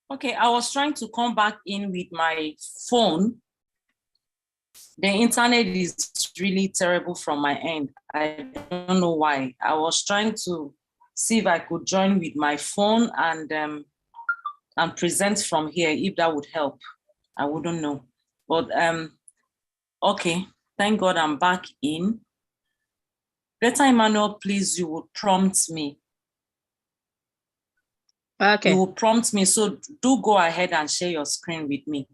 Okay, I was trying to come back in with my phone. The internet is really terrible from my end. I don't know why. I was trying to see if I could join with my phone and present from here, if that would help. I wouldn't know. But okay, thank God I'm back in. Better Emmanuel, please, you will prompt me. Okay. You will prompt me, so do go ahead and share your screen with me.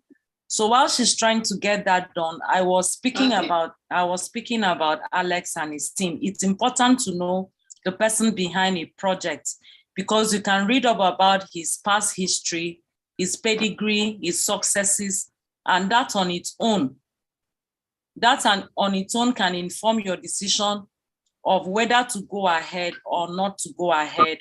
So while she's trying to get that done, I was speaking about Alex and his team. It's important to know the person behind a project because you can read up about his past history, his pedigree, his successes, and that on its own can inform your decision of whether to go ahead or not to go ahead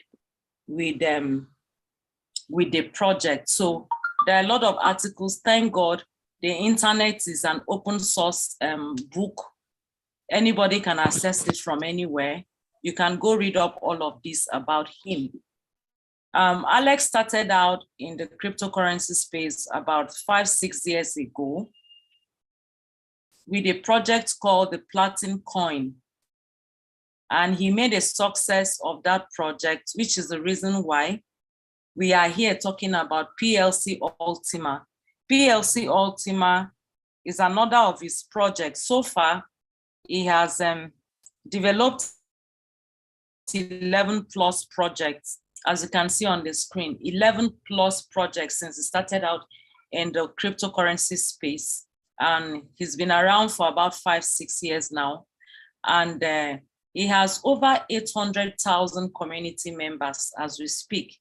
with the project. So there are a lot of articles. Thank God the internet is an open source book. Anybody can access it from anywhere. You can go read up all of this about him. Alex started out in the cryptocurrency space about 5-6 years ago with a project called the Platincoin. And he made a success of that project, which is the reason why we are here talking about PLCULTIMA. PLCULTIMA is another of his projects. So far, he has developed 11 plus projects, as you can see on the screen, 11 plus projects since he started out in the cryptocurrency space. And he's been around for about 5-6 years now. And he has over 800,000 community members as we speak,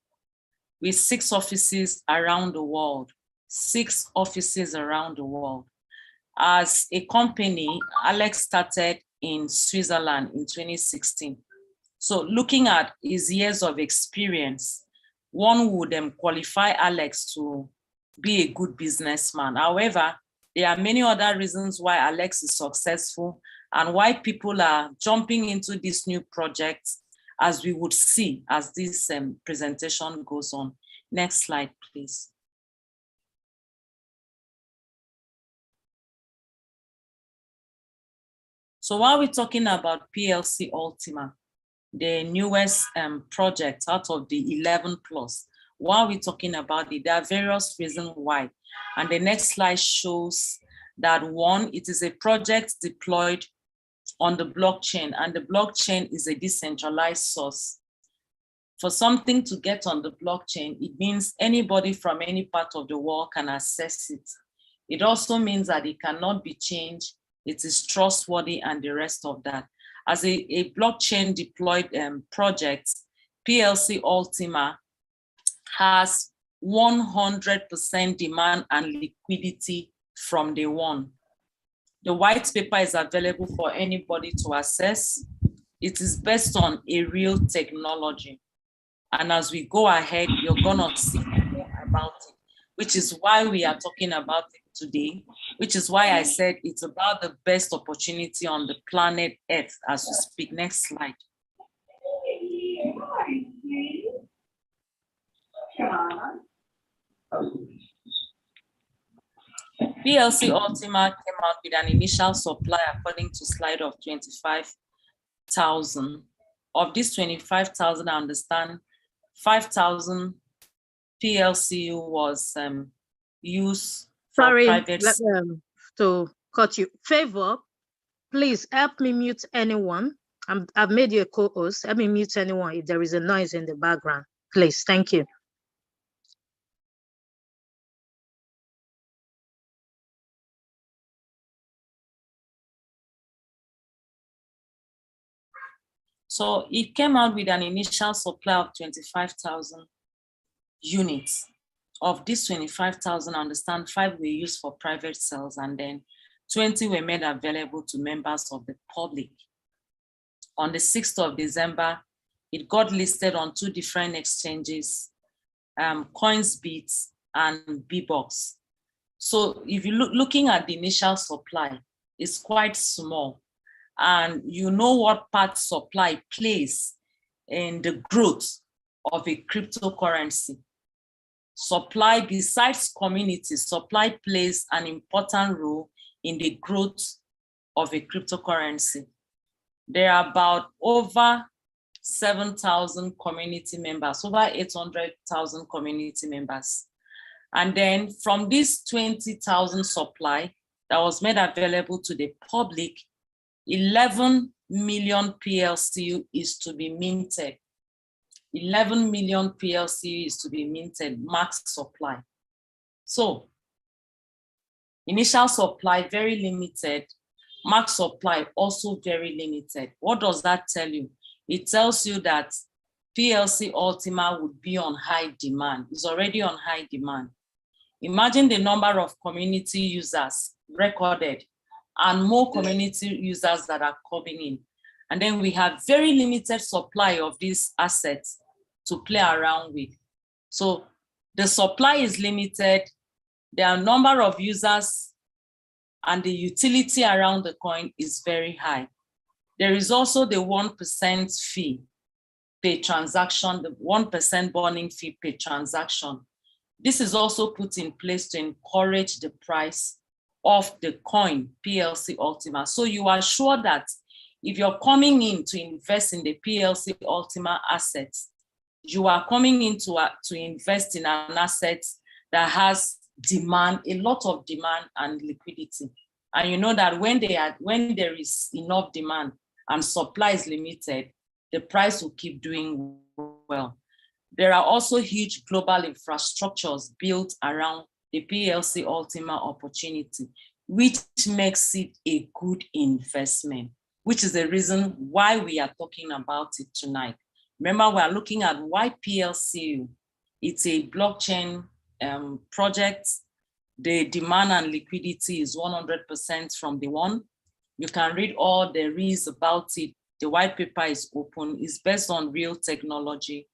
with 6 offices around the world, 6 offices around the world. As a company, Alex started in Switzerland in 2016. So looking at his years of experience, one would qualify Alex to be a good businessman. However, there are many other reasons why Alex is successful and why people are jumping into this new project, as we would see as this presentation goes on. Next slide, please. So while we're talking about PLCULTIMA, the newest project out of the 11 plus, while we're talking about it, there are various reasons why. And the next slide shows that one, it is a project deployed on the blockchain, and the blockchain is a decentralized source. For something to get on the blockchain, it means anybody from any part of the world can access it. It also means that it cannot be changed, it is trustworthy, and the rest of that. As a blockchain deployed project, PLCULTIMA has 100% demand and liquidity from day one. The white paper is available for anybody to access. It is based on a real technology. And as we go ahead, you're gonna see more about it, which is why we are talking about it today, which is why I said it's about the best opportunity on the planet Earth as we speak. Next slide. PLCULTIMA came out with an initial supply according to slide of 25,000. Of this 25,000, I understand 5,000 PLCU was used for private. Sorry, to cut you. Favor, please help me mute anyone. I've made you a co-host. Help me mute anyone if there is a noise in the background. Please, thank you. So it came out with an initial supply of 25,000 units. Of this 25,000, I understand 5 were used for private sales and then 20 were made available to members of the public. On the 6th of December, it got listed on 2 different exchanges, CoinsBit and Bbox. So if you looking at the initial supply, it's quite small. And you know what part supply plays in the growth of a cryptocurrency. supply, besides community, supply plays an important role in the growth of a cryptocurrency. There are about over 7,000 community members, over 800,000 community members. And then from this 20,000 supply that was made available to the public, 11 million PLCU is to be minted. 11 million PLCU is to be minted, max supply. So initial supply, very limited. Max supply, also very limited. What does that tell you? It tells you that PLC Ultima would be on high demand. It's already on high demand. Imagine the number of community users recorded and more community users that are coming in. And then we have very limited supply of these assets to play around with. So the supply is limited. There are a number of users and the utility around the coin is very high. There is also the 1% fee per transaction, the 1% burning fee per transaction. This is also put in place to encourage the price of the coin, PLC Ultima. So you are sure that if you're coming in to invest in the PLC Ultima assets, you are coming in to invest in an asset that has demand, a lot of demand and liquidity. And you know that when there is enough demand and supply is limited, the price will keep doing well. There are also huge global infrastructures built around the PLC Ultima opportunity, which makes it a good investment, which is the reason why we are talking about it tonight. Remember, we are looking at why PLCU. It's a blockchain project. The demand and liquidity is 100% from the one. You can read all there is about it. The white paper is open. It's based on real technology,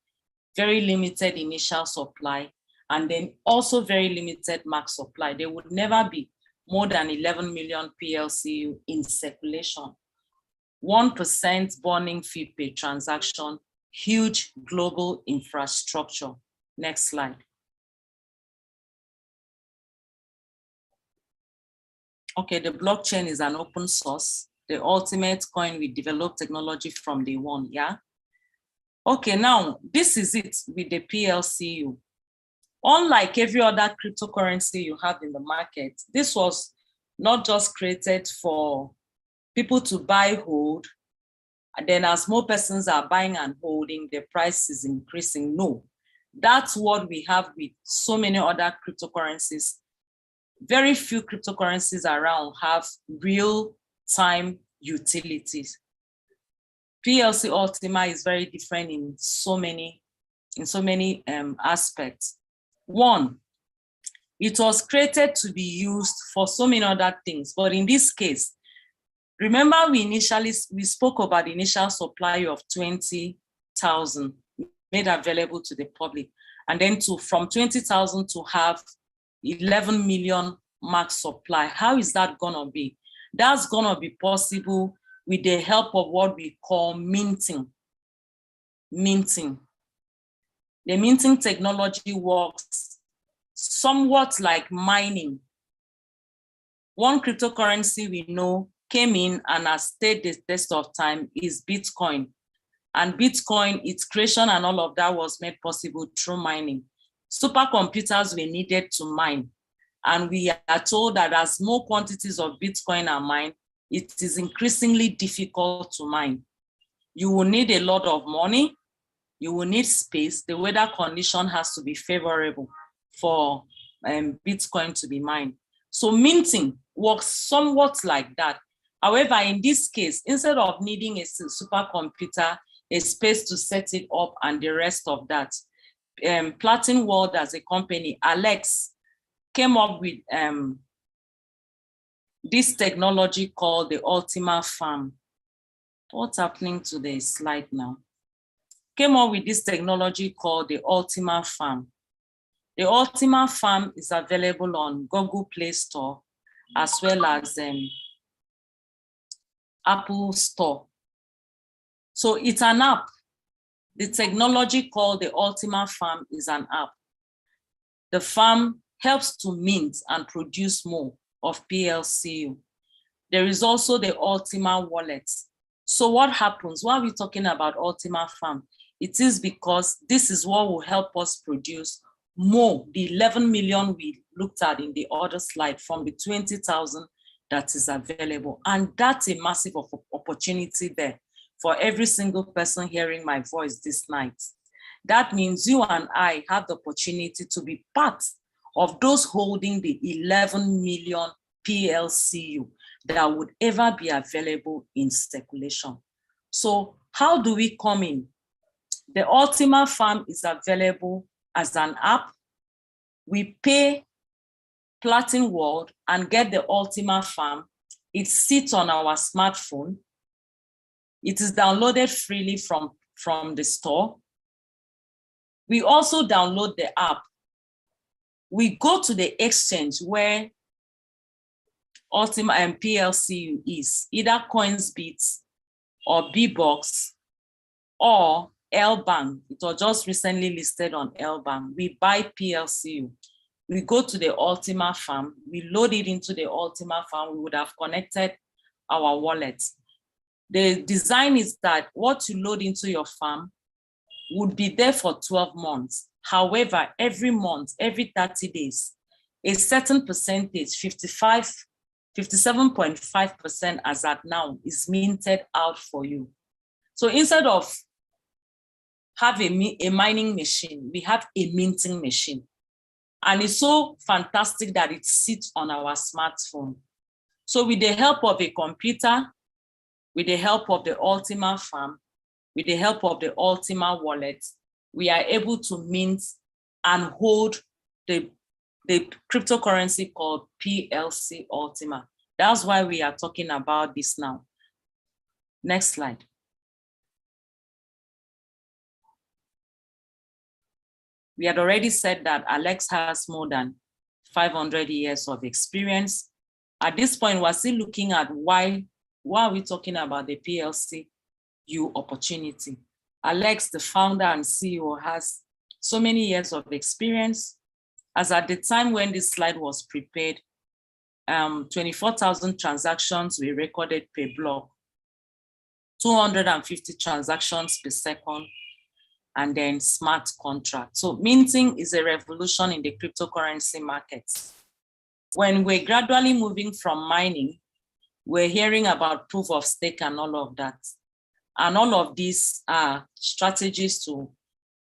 very limited initial supply, and then also very limited max supply. There would never be more than 11 million PLCU in circulation. 1% burning fee per transaction, huge global infrastructure. Next slide. Okay, the blockchain is an open source. The ultimate coin, we developed technology from day one, yeah? Okay, now this is it with the PLCU. Unlike every other cryptocurrency you have in the market, this was not just created for people to buy, hold, and then as more persons are buying and holding, the price is increasing. No, that's what we have with so many other cryptocurrencies. Very few cryptocurrencies around have real-time utilities. PLC Ultima is very different in so many aspects. One, it was created to be used for so many other things, but in this case, remember we spoke about the initial supply of 20,000 made available to the public, and then from 20,000 to have 11 million max supply. How is that gonna be? That's gonna be possible with the help of what we call minting. Minting. The minting technology works somewhat like mining. One cryptocurrency we know came in and has stayed the test of time is Bitcoin. And Bitcoin, its creation and all of that was made possible through mining. Supercomputers were needed to mine. And we are told that as more quantities of Bitcoin are mined, it is increasingly difficult to mine. You will need a lot of money. You will need space. The weather condition has to be favorable for Bitcoin to be mined. So minting works somewhat like that. However, in this case, instead of needing a supercomputer, a space to set it up and the rest of that, Platinum World as a company, Alex, came up with this technology called the Ultima Farm. What's happening to the slide now? Came up with this technology called the Ultima Farm. The Ultima Farm is available on Google Play Store as well as Apple Store. So it's an app. The technology called the Ultima Farm is an app. the farm helps to mint and produce more of PLCU. There is also the Ultima wallet. So what happens while we're talking about Ultima Farm? It is because this is what will help us produce more, the 11 million we looked at in the other slide from the 20,000 that is available. And that's a massive opportunity there for every single person hearing my voice this night. That means you and I have the opportunity to be part of those holding the 11 million PLCU that would ever be available in circulation. So how do we come in? The Ultima Farm is available as an app. We pay Platin World and get the Ultima Farm. It sits on our smartphone. It is downloaded freely from the store. We also download the app. We go to the exchange where Ultima and PLCU is, either CoinsBit or BBox or LBank. It was just recently listed on LBank. We buy PLCU. We go to the Ultima Farm. We load it into the Ultima Farm. We would have connected our wallet. The design is that what you load into your farm would be there for 12 months. However, every month, every 30 days, a certain percentage, 57.5% as at now, is minted out for you. So instead of having a mining machine, we have a minting machine. And it's so fantastic that it sits on our smartphone. So with the help of a computer, with the help of the Ultima Farm, with the help of the Ultima wallet, we are able to mint and hold the cryptocurrency called PLC Ultima. That's why we are talking about this now. Next slide. We had already said that Alex has more than 500 years of experience. At this point, we're still looking at why are we talking about the PLCU opportunity. Alex, the founder and CEO, has so many years of experience. As at the time when this slide was prepared, 24,000 transactions were recorded per block, 250 transactions per second, and then smart contract. So minting is a revolution in the cryptocurrency markets. When we're gradually moving from mining, we're hearing about proof of stake and all of that. And all of these are strategies to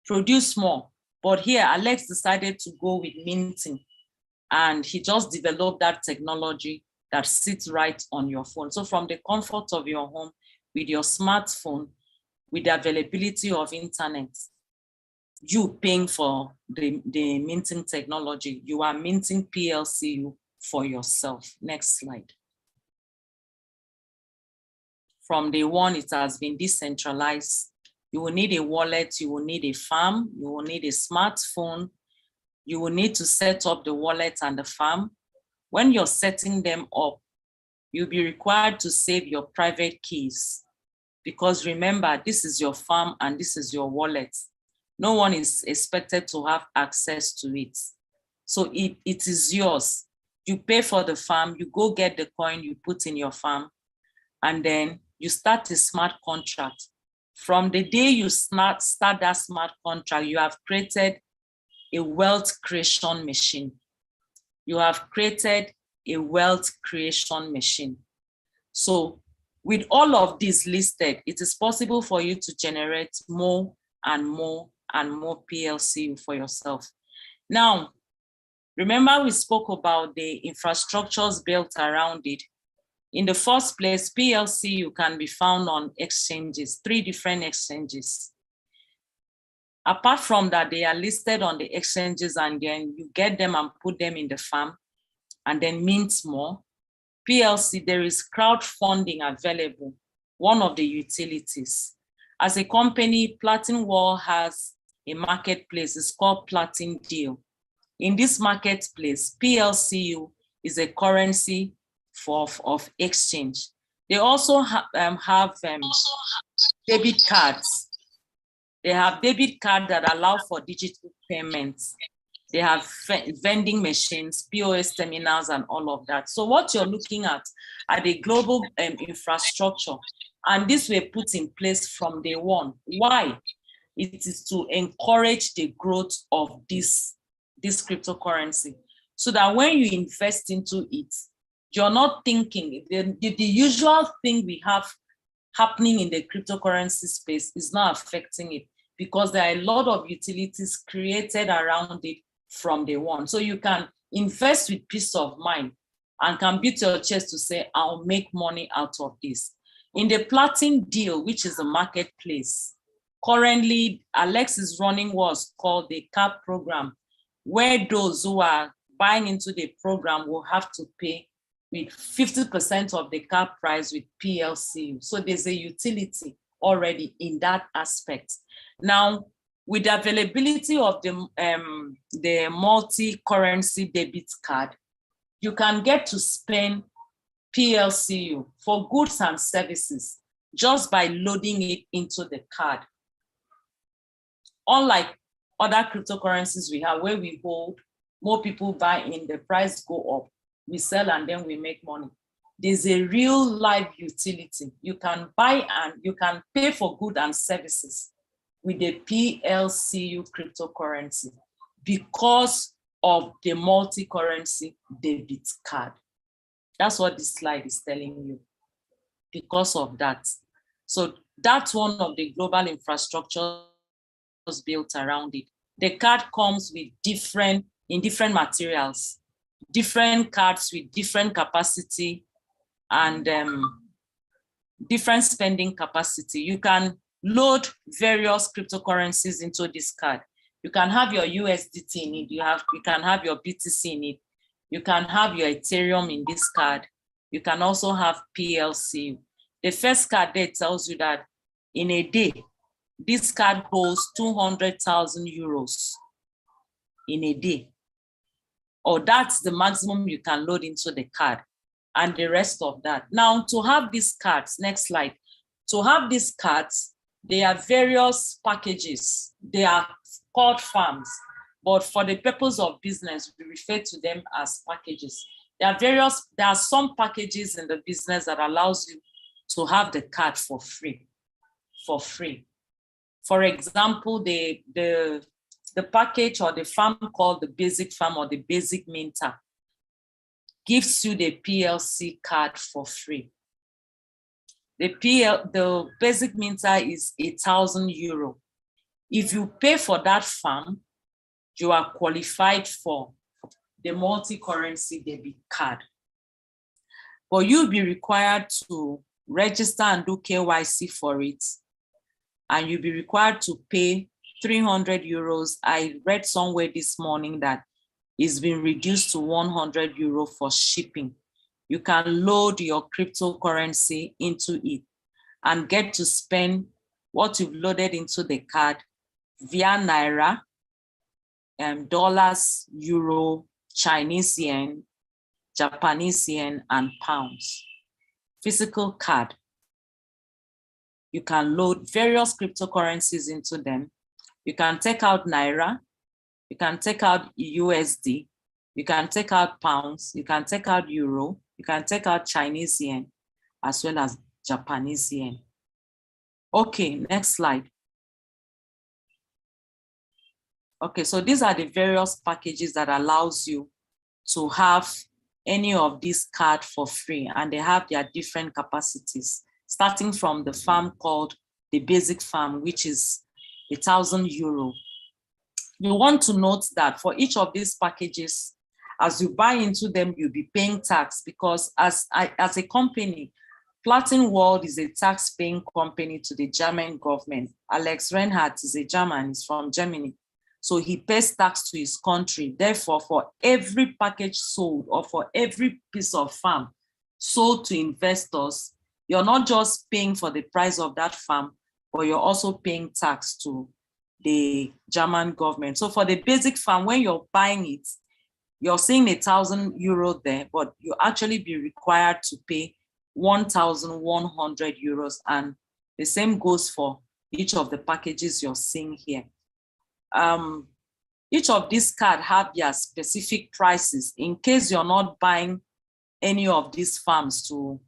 produce more. But here, Alex decided to go with minting, and he just developed that technology that sits right on your phone. So from the comfort of your home, with your smartphone, with the availability of internet, you paying for the minting technology, you are minting PLCU for yourself. Next slide. From day one, it has been decentralized. You will need a wallet, you will need a farm, you will need a smartphone, you will need to set up the wallet and the farm. When you're setting them up, you'll be required to save your private keys, because remember, this is your farm and this is your wallet. No one is expected to have access to it. So it is yours. You pay for the farm, you go get the coin, you put in your farm, and then you start a smart contract. From the day you start that smart contract, you have created a wealth creation machine. You have created a wealth creation machine. So with all of this listed, it is possible for you to generate more and more and more PLCU for yourself. Now, remember we spoke about the infrastructures built around it. In the first place, PLCU can be found on exchanges, 3 different exchanges. Apart from that, they are listed on the exchanges, and then you get them and put them in the farm and then mint more. PLC, there is crowdfunding available, one of the utilities. As a company, Platin World has a marketplace, it's called Platin Deal. In this marketplace, PLCU is a currency of exchange. They also have debit cards. They have debit cards that allow for digital payments. They have vending machines, POS terminals, and all of that. So what you're looking at are the global infrastructure, and this were put in place from day one. Why? It is to encourage the growth of this cryptocurrency, so that when you invest into it, you're not thinking the usual thing we have happening in the cryptocurrency space is not affecting it, because there are a lot of utilities created around it from day one. So you can invest with peace of mind and can beat your chest to say, I'll make money out of this. In the Platin deal, which is a marketplace, currently Alex is running what's called the CAP program, where those who are buying into the program will have to pay with 50% of the CAP price with PLCU. So there's a utility already in that aspect. Now, with the availability of the multi-currency debit card, you can get to spend PLCU for goods and services just by loading it into the card. Unlike other cryptocurrencies we have, where we hold, more people buy in, the price go up, we sell, and then we make money. There's a real live utility. You can buy and you can pay for goods and services with the PLCU cryptocurrency because of the multi-currency debit card. That's what this slide is telling you, because of that. So that's one of the global infrastructures built around it. The card comes with different materials, different cards with different capacity and different spending capacity. You can load various cryptocurrencies into this card. You can have your USDT in it. You can have your BTC in it. You can have your Ethereum in this card. You can also have PLC. The first card there tells you that in a day, this card holds 200,000 euros in a day. Or that's the maximum you can load into the card, and the rest of that. Now, to have these cards, next slide. To have these cards, there are various packages. They are called farms, but for the purpose of business, we refer to them as packages. There are some packages in the business that allows you to have the card for free. For example, the package or the farm called the basic farm or the basic minter gives you the PLC card for free. The basic minter is 1,000 euro. If you pay for that farm, you are qualified for the multi-currency debit card. But you'll be required to register and do KYC for it. And you'll be required to pay 300 euros. I read somewhere this morning that it's been reduced to 100 euro for shipping. You can load your cryptocurrency into it and get to spend what you've loaded into the card via Naira, dollars, euro, Chinese yen, Japanese yen, and pounds. Physical card. You can load various cryptocurrencies into them. You can take out Naira, you can take out USD, you can take out pounds, you can take out euro, you can take out Chinese yen, as well as Japanese yen. Okay, next slide. Okay, so these are the various packages that allows you to have any of these cards for free, and they have their different capacities, starting from the farm called the basic farm, which is 1,000 euro. You want to note that for each of these packages, as you buy into them, you'll be paying tax, because as a company, Platin World is a tax-paying company to the German government. Alex Reinhardt is a German, he's from Germany. So he pays tax to his country. Therefore, for every package sold or for every piece of farm sold to investors, you're not just paying for the price of that farm, but you're also paying tax to the German government. So for the basic farm, when you're buying it, you're seeing 1,000 euro there, but you actually be required to pay 1,100 euros. And the same goes for each of the packages you're seeing here. Each of these cards have their specific prices in case you're not buying any of these farms to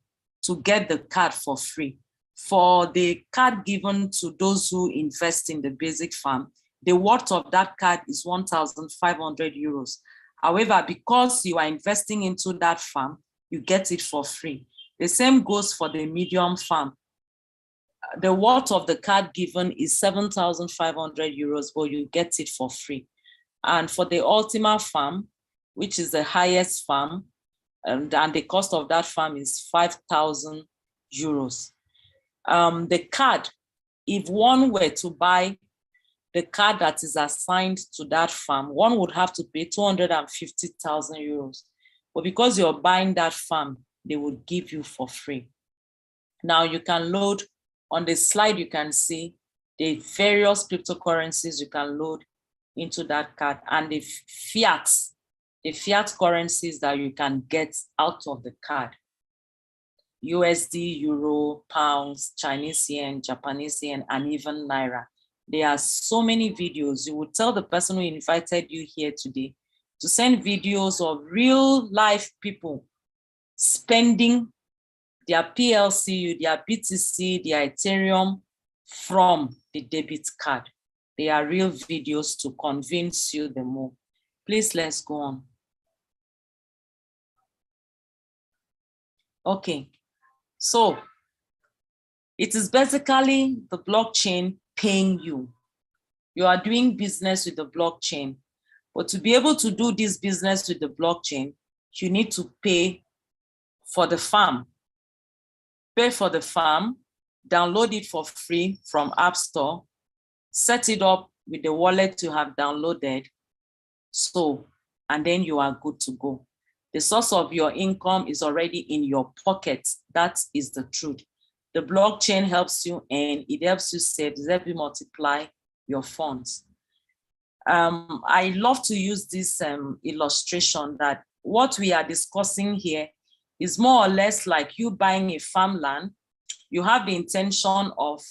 get the card for free. For the card given to those who invest in the basic farm, the worth of that card is 1,500 euros. However, because you are investing into that farm, you get it for free. The same goes for the medium farm. The worth of the card given is 7,500 euros, but you get it for free. And for the Ultima farm, which is the highest farm, and the cost of that farm is 5,000 euros. The card, if one were to buy the card that is assigned to that farm, one would have to pay 250,000 euros. But because you're buying that farm, they would give you for free. Now you can load, on the slide you can see the various cryptocurrencies you can load into that card and the fiat currencies that you can get out of the card. USD, Euro, Pounds, Chinese yen, Japanese yen, and even Naira. There are so many videos. You would tell the person who invited you here today to send videos of real life people spending their PLCU, their BTC, their Ethereum from the debit card. They are real videos to convince you the more. Please, let's go on. Okay, so it is basically the blockchain paying you. You are doing business with the blockchain, but to be able to do this business with the blockchain, you need to pay for the farm. Pay for the farm, download it for free from App Store, set it up with the wallet you have downloaded, and then you are good to go. The source of your income is already in your pocket. That is the truth. The blockchain helps you and it helps you save, it helps you multiply your funds. I love to use this illustration that what we are discussing here is more or less like you buying a farmland. You have the intention of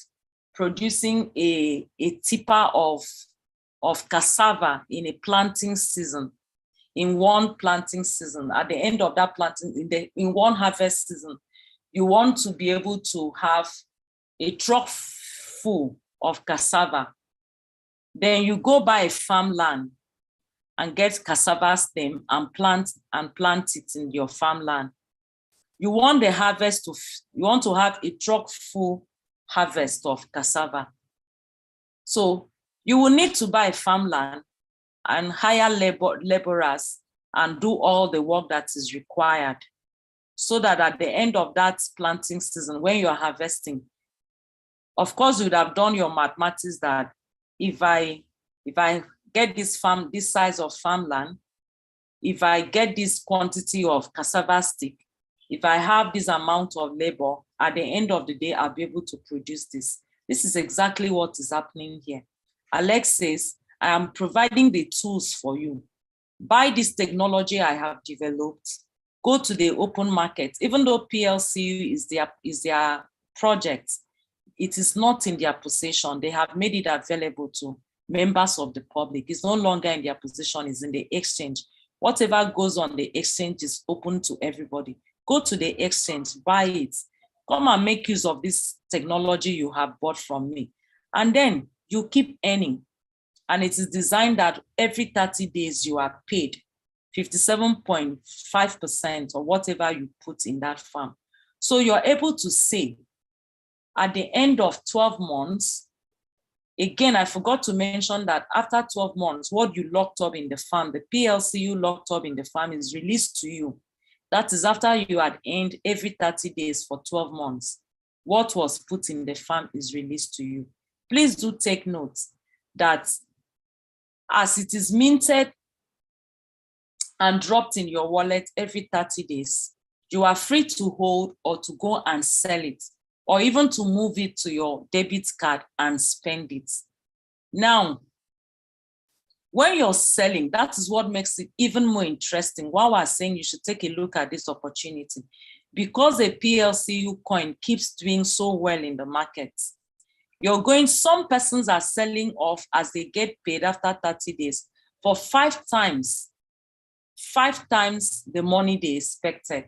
producing a tipper of cassava in a planting season, in one planting season. At the end of that planting, in one harvest season, you want to be able to have a truck full of cassava. Then you go buy a farmland and get cassava stem and plant it in your farmland. You want the harvest you want to have a truck full harvest of cassava. So you will need to buy farmland and hire laborers and do all the work that is required, so that at the end of that planting season, when you're harvesting, of course, you would have done your mathematics that if I get this size of farmland, if I get this quantity of cassava stick, if I have this amount of labor, at the end of the day, I'll be able to produce this. This is exactly what is happening here. Alex says, I am providing the tools for you. Buy this technology I have developed. Go to the open market. Even though PLCU is their project, it is not in their possession. They have made it available to members of the public. It's no longer in their possession, it's in the exchange. Whatever goes on the exchange is open to everybody. Go to the exchange, buy it. Come and make use of this technology you have bought from me. And then you keep earning. And it is designed that every 30 days you are paid 57.5% or whatever you put in that farm. So you're able to say at the end of 12 months, again, I forgot to mention that after 12 months, what you locked up in the farm, the PLCU locked up in the farm is released to you. That is after you had earned every 30 days for 12 months. What was put in the farm is released to you. Please do take note that as it is minted and dropped in your wallet every 30 days, you are free to hold or to go and sell it, or even to move it to your debit card and spend it. Now, when you're selling, that is what makes it even more interesting. While we're saying you should take a look at this opportunity, because a PLCU coin keeps doing so well in the market, some persons are selling off as they get paid after 30 days for 5 times the money they expected,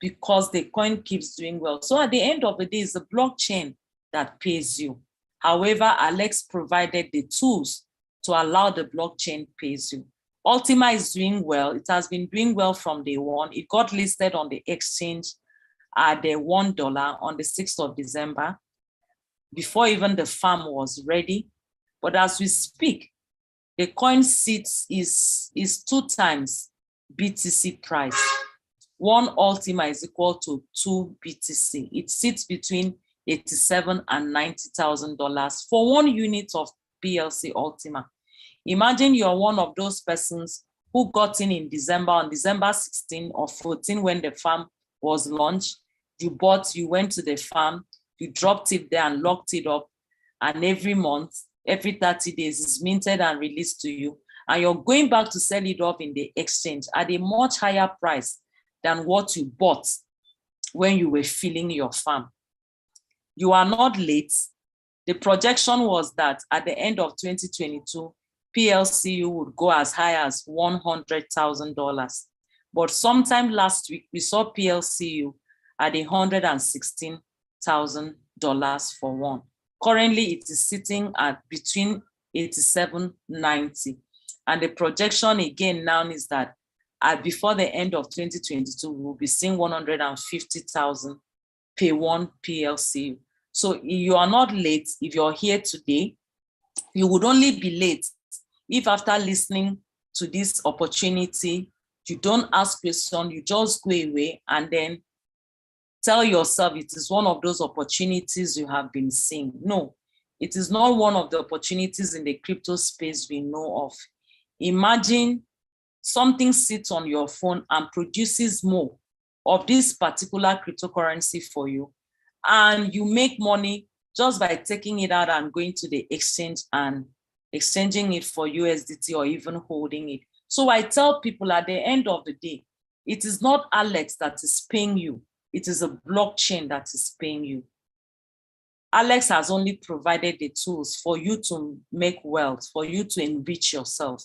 because the coin keeps doing well. So at the end of the day, it's the blockchain that pays you. However, Alex provided the tools to allow the blockchain pays you. Ultima is doing well. It has been doing well from day one. It got listed on the exchange at the $1 on the 6th of December, before even the farm was ready. But as we speak, the coin sits is 2 times BTC price. 1 Ultima is equal to 2 BTC. It sits between $87,000 and $90,000 for 1 unit of PLC Ultima. Imagine you're one of those persons who got in December, on December 16 or 14, when the farm was launched. You went to the farm, you dropped it there and locked it up. And every month, every 30 days, it's minted and released to you. And you're going back to sell it off in the exchange at a much higher price than what you bought when you were filling your farm. You are not late. The projection was that at the end of 2022, PLCU would go as high as $100,000. But sometime last week, we saw PLCU at $116,000 for one. Currently, it is sitting at between 87.90. And the projection again now is that before the end of 2022, we will be seeing 150,000 per one PLCU. So you are not late. If you're here today, you would only be late if after listening to this opportunity, you don't ask questions, you just go away and then tell yourself it is one of those opportunities you have been seeing. No, it is not one of the opportunities in the crypto space we know of. Imagine something sits on your phone and produces more of this particular cryptocurrency for you, and you make money just by taking it out and going to the exchange and exchanging it for USDT or even holding it. So I tell people at the end of the day, it is not Alex that is paying you. It is a blockchain that is paying you. Alex has only provided the tools for you to make wealth, for you to enrich yourself.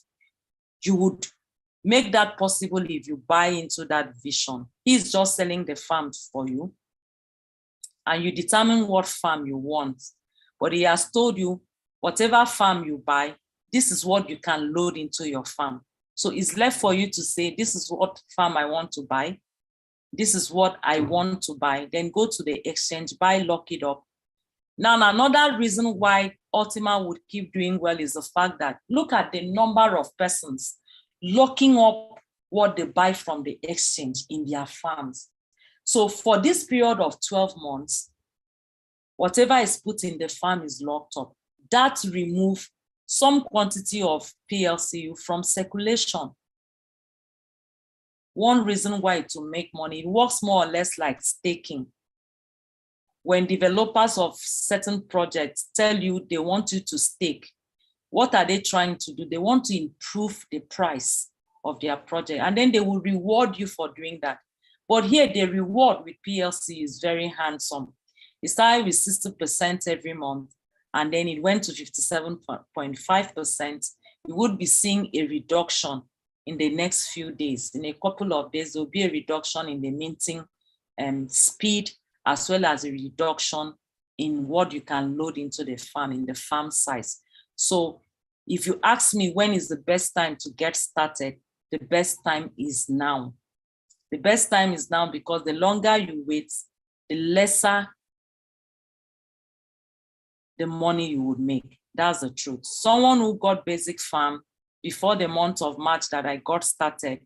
You would make that possible if you buy into that vision. He's just selling the farm for you, and you determine what farm you want. But he has told you, whatever farm you buy, this is what you can load into your farm. So it's left for you to say, this is what farm I want to buy. This is what I want to buy. Then go to the exchange, buy, lock it up. Now, another reason why Ultima would keep doing well is the fact that look at the number of persons locking up what they buy from the exchange in their farms. So for this period of 12 months, whatever is put in the farm is locked up. That removes some quantity of PLCU from circulation. One reason why to make money, it works more or less like staking. When developers of certain projects tell you they want you to stake, what are they trying to do? They want to improve the price of their project, and then they will reward you for doing that. But here, the reward with PLC is very handsome. It started with 60% every month, and then it went to 57.5%. You would be seeing a reduction in the next few days. In a couple of days, there will be a reduction in the minting speed, as well as a reduction in what you can load into the farm, in the farm size. So if you ask me when is the best time to get started, the best time is now. The best time is now, because the longer you wait, the lesser the money you would make. That's the truth. Someone who got basic farm before the month of March that I got started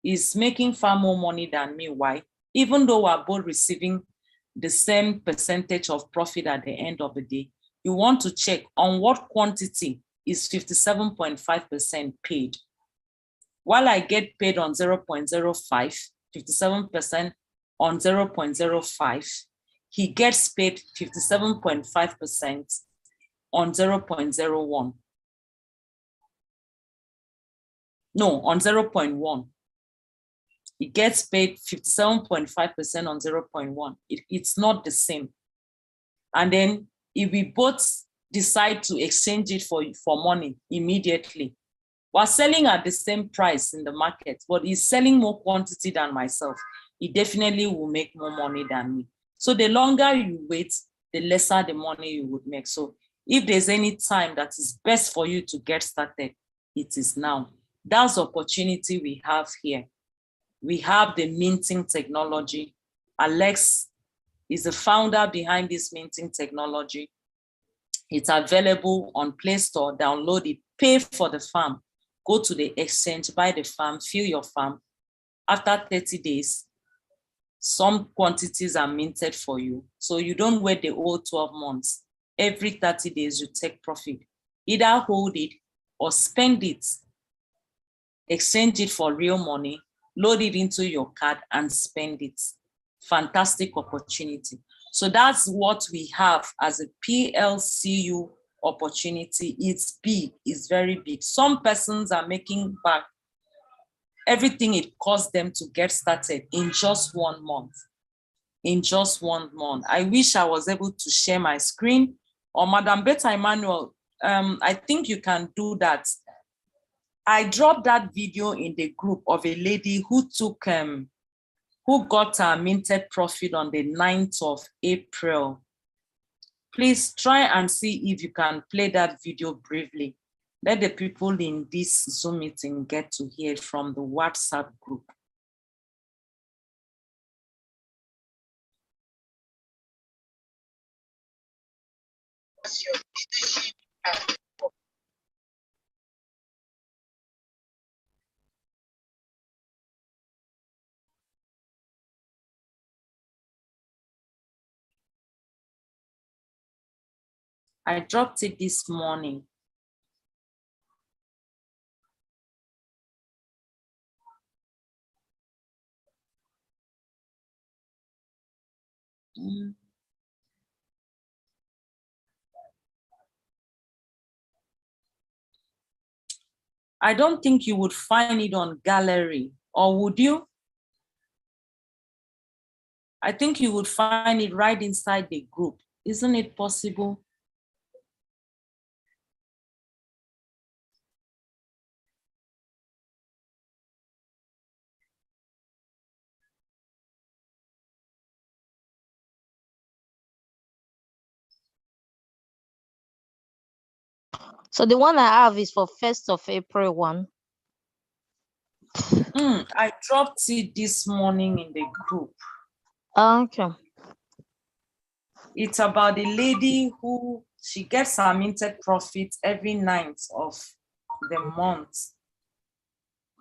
is making far more money than me. Why? Even though we're both receiving the same percentage of profit at the end of the day, you want to check on what quantity is 57.5% paid. While I get paid on 0.05, 57% on 0.05, he gets paid 57.5% on 0.01. No, on 0.1. He gets paid 57.5% on 0.1. It's not the same. And then if we both decide to exchange it for money immediately, We're selling at the same price in the market, but he's selling more quantity than myself. He definitely will make more money than me. So the longer you wait, the lesser the money you would make. So if there's any time that is best for you to get started, it is now. That's the opportunity we have here. We have the minting technology. Alex is the founder behind this minting technology. It's available on Play Store. Download it, pay for the farm. Go to the exchange, buy the farm, fill your farm. After 30 days, some quantities are minted for you. So you don't wait the whole 12 months. Every 30 days, you take profit. Either hold it or spend it. Exchange it for real money, load it into your card and spend it. Fantastic opportunity. So that's what we have as a PLCU opportunity. It's big, it's very big. Some persons are making back everything it cost them to get started in just 1 month. In just 1 month. I wish I was able to share my screen. Or Madam Beta Emmanuel, I think you can do that. I dropped that video in the group of a lady who took, who got a minted profit on the 9th of April. Please try and see if you can play that video briefly. Let the people in this Zoom meeting get to hear it from the WhatsApp group. I dropped it this morning. I don't think you would find it on gallery, or would you? I think you would find it right inside the group. Isn't it possible? So the one I have is for 1st of April one. I dropped it this morning in the group. Okay. It's about the lady who, she gets her minted profit every 9th of the month.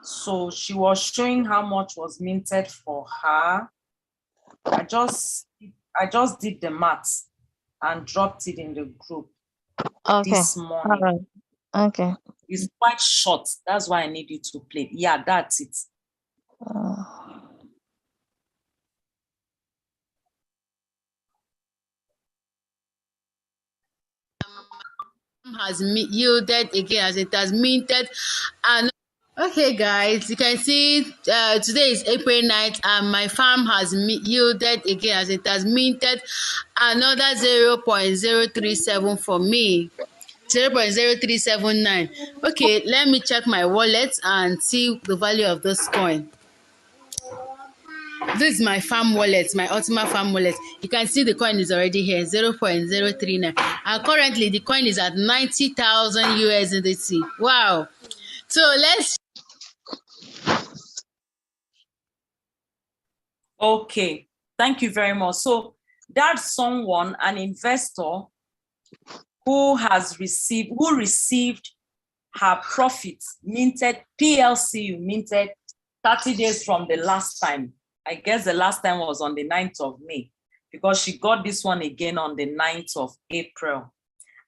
So she was showing how much was minted for her. I just did the maths and dropped it in the group this morning. All right. Okay. It's quite short. That's why I need you to play. Yeah, that's it. Has yielded again as it has minted. And okay guys, you can see today is April 9th and my farm has yielded again as it has minted another 0.037 for me. 0.0379. Okay, let me check my wallet and see the value of this coin. This is my farm wallet, my Ultima Farm wallet. You can see the coin is already here, 0.039. And currently the coin is at 90,000 USDT. Wow. So let's. Okay, thank you very much. So that's someone, an investor who received her profits, minted PLCU, minted 30 days from the last time. I guess the last time was on the 9th of May, because she got this one again on the 9th of April.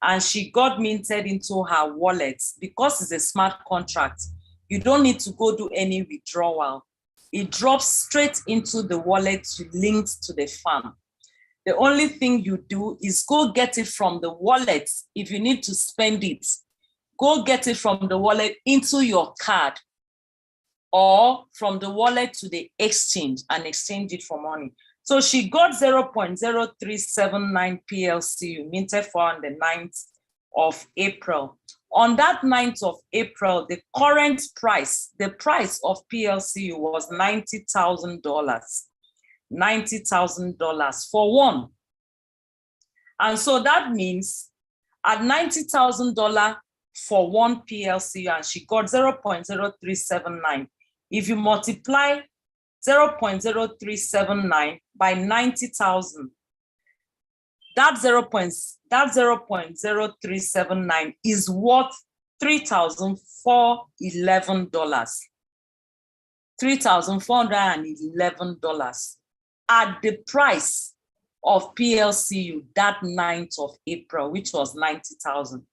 And she got minted into her wallet. Because it's a smart contract, you don't need to go do any withdrawal. It drops straight into the wallet linked to the farm. The only thing you do is go get it from the wallet. If you need to spend it, go get it from the wallet into your card, or from the wallet to the exchange and exchange it for money. So she got 0.0379 PLCU minted for on the 9th of April. On that 9th of April, the current price, the price of PLCU was $90,000. $90,000 for one. And so that means at $90,000 for one PLCU, and she got 0.0379. If you multiply 0.0379 by 90,000, that 0.0379 is worth $3,411. $3,411 at the price of PLCU that 9th of April, which was 90,000.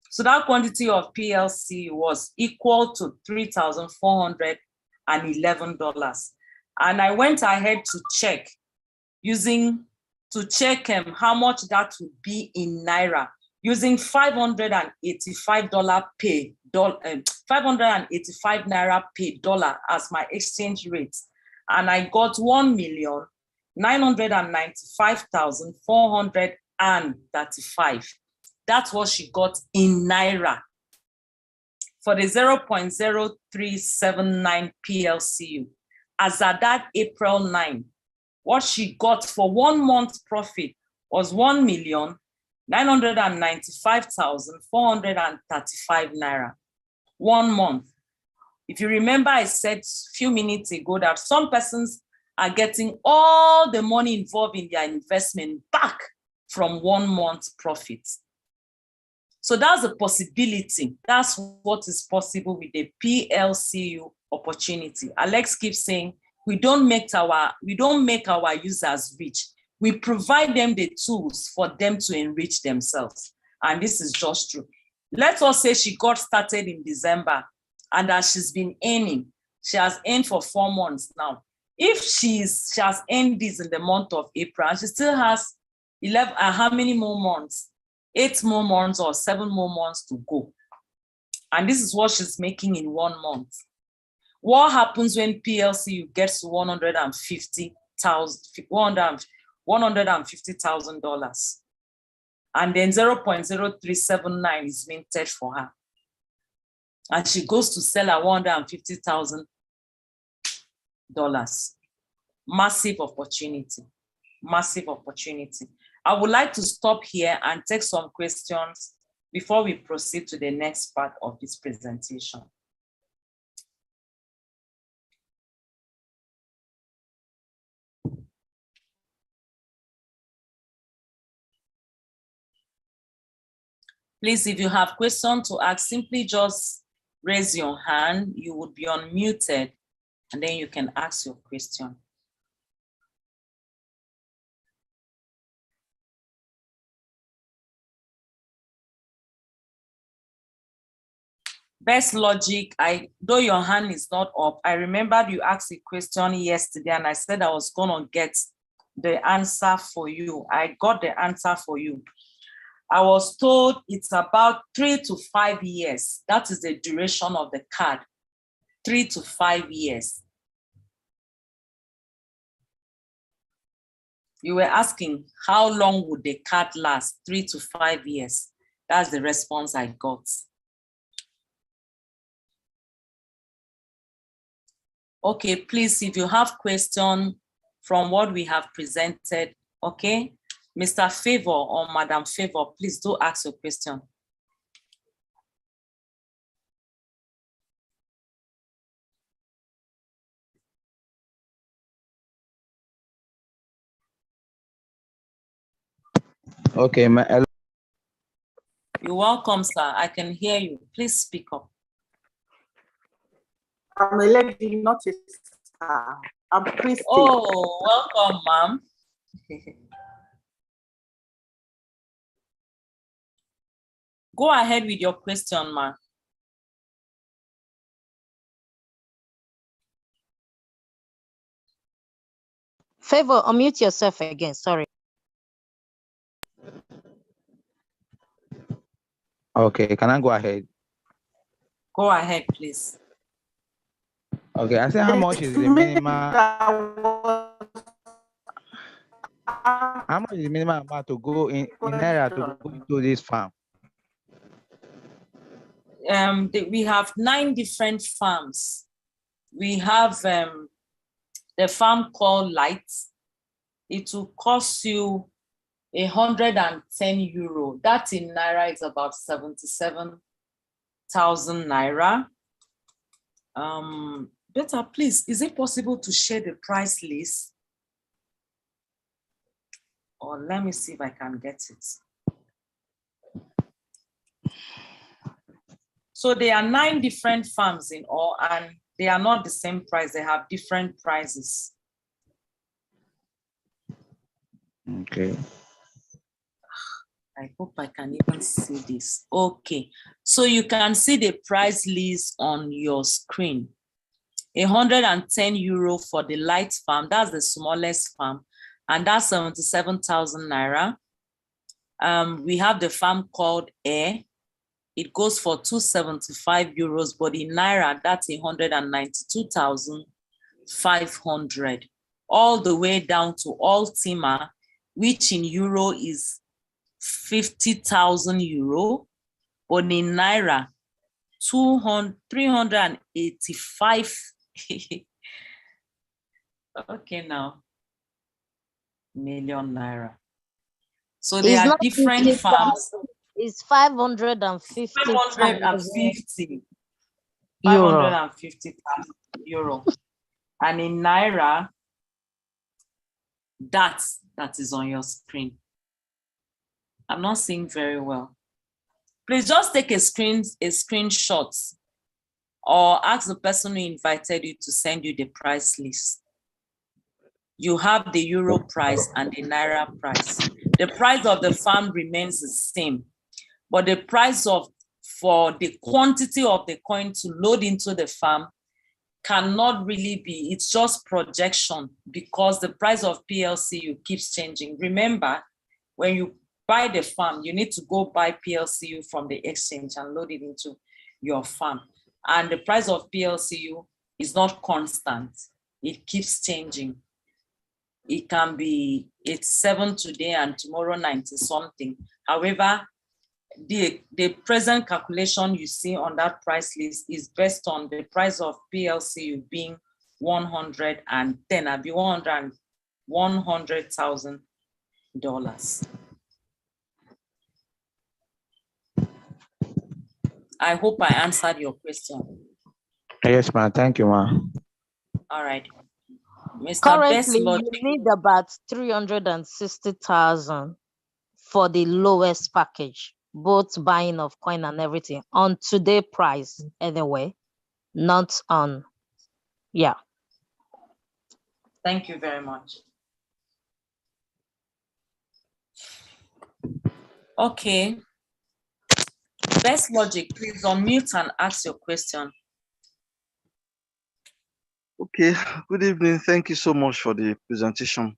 So that quantity of PLCU was equal to $3,411. And I went ahead to check how much that would be in Naira using $585 585 Naira per dollar as my exchange rate. And I got 1,995,435. That's what she got in Naira for the 0.0379 PLCU. As at that April 9, what she got for 1 month profit was 1,995,435 Naira. 1 month. If you remember, I said a few minutes ago that some persons are getting all the money involved in their investment back from 1 month profits. So that's a possibility. That's what is possible with the PLCU opportunity. Alex keeps saying, we don't make our users rich. We provide them the tools for them to enrich themselves. And this is just true. Let us say she got started in December and that she's been earning. She has earned for 4 months now. If she has earned this in the month of April, and she still has 11, how many more months? 8 more months or 7 more months to go. And this is what she's making in 1 month. What happens when PLCU gets to $150,000? And then 0.0379 is minted for her. And she goes to sell at $150,000. Massive opportunity, massive opportunity. I would like to stop here and take some questions before we proceed to the next part of this presentation. Please, if you have questions to ask, simply just raise your hand. You would be unmuted, and then you can ask your question. Best logic, though your hand is not up, I remembered you asked a question yesterday, and I said I was gonna get the answer for you. I got the answer for you. I was told it's about 3 to 5 years. That is the duration of the card, 3 to 5 years. You were asking how long would the card last? 3 to 5 years. That's the response I got. Okay, please, if you have questions from what we have presented, okay? Mr. Favor or Madam Favor, please do ask your question. Okay, You're welcome, sir. I can hear you. Please speak up. I'm a lady, not a star. I'm Christy. Oh, welcome, ma'am. Go ahead with your question, ma'am. Favor, unmute yourself again. Sorry. Okay, can I go ahead? Go ahead, please. Okay, I said how much is the minimum? How much is the minimum amount to go in Naira to go into this farm? we have 9 different farms. We have the farm called Light. It will cost you €110. That in Naira is about 77,000 Naira. Better, please, is it possible to share the price list? Or let me see if I can get it. So there are 9 different farms in all, and they are not the same price. They have different prices. Okay. I hope I can even see this. Okay, so you can see the price list on your screen. €110 for the Light farm. That's the smallest farm, and that's 77,000 Naira. We have the farm called Air. It goes for €275, but in Naira, that's 192,500. All the way down to Ultima, which in euro is €50,000, but in Naira, 385. Okay, now million Naira. So there are different farms. It's 550. 550. €550,000. And in Naira, that is on your screen. I'm not seeing very well. Please just take a screenshot or ask the person who invited you to send you the price list. You have the euro price and the Naira price. The price of the farm remains the same, but the price for the quantity of the coin to load into the farm cannot really be, it's just projection, because the price of PLCU keeps changing. Remember, when you buy the farm, you need to go buy PLCU from the exchange and load it into your farm. And the price of PLCU is not constant. It keeps changing. It can be 87 today and tomorrow 90 something. However, the present calculation you see on that price list is based on the price of PLCU being 110, I'll be $100,000. I hope I answered your question. Yes, ma'am. Thank you, ma'am. All right. Mr. Currently, you need about 360,000 for the lowest package, both buying of coin and everything on today price anyway, not on, yeah. Thank you very much. Okay. Best Logic, please unmute and ask your question. Okay, good evening. Thank you so much for the presentation.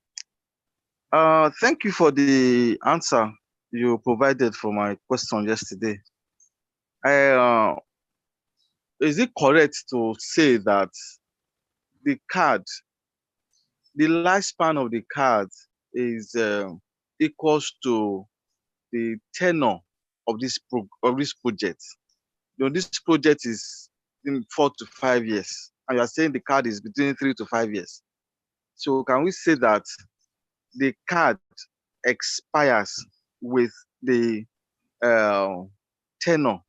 Thank you for the answer you provided for my question yesterday. Is it correct to say that the lifespan of the card is equals to the tenure of this project? You know, this project is in 4 to 5 years, and you are saying the card is between 3 to 5 years. So can we say that the card expires with the tenure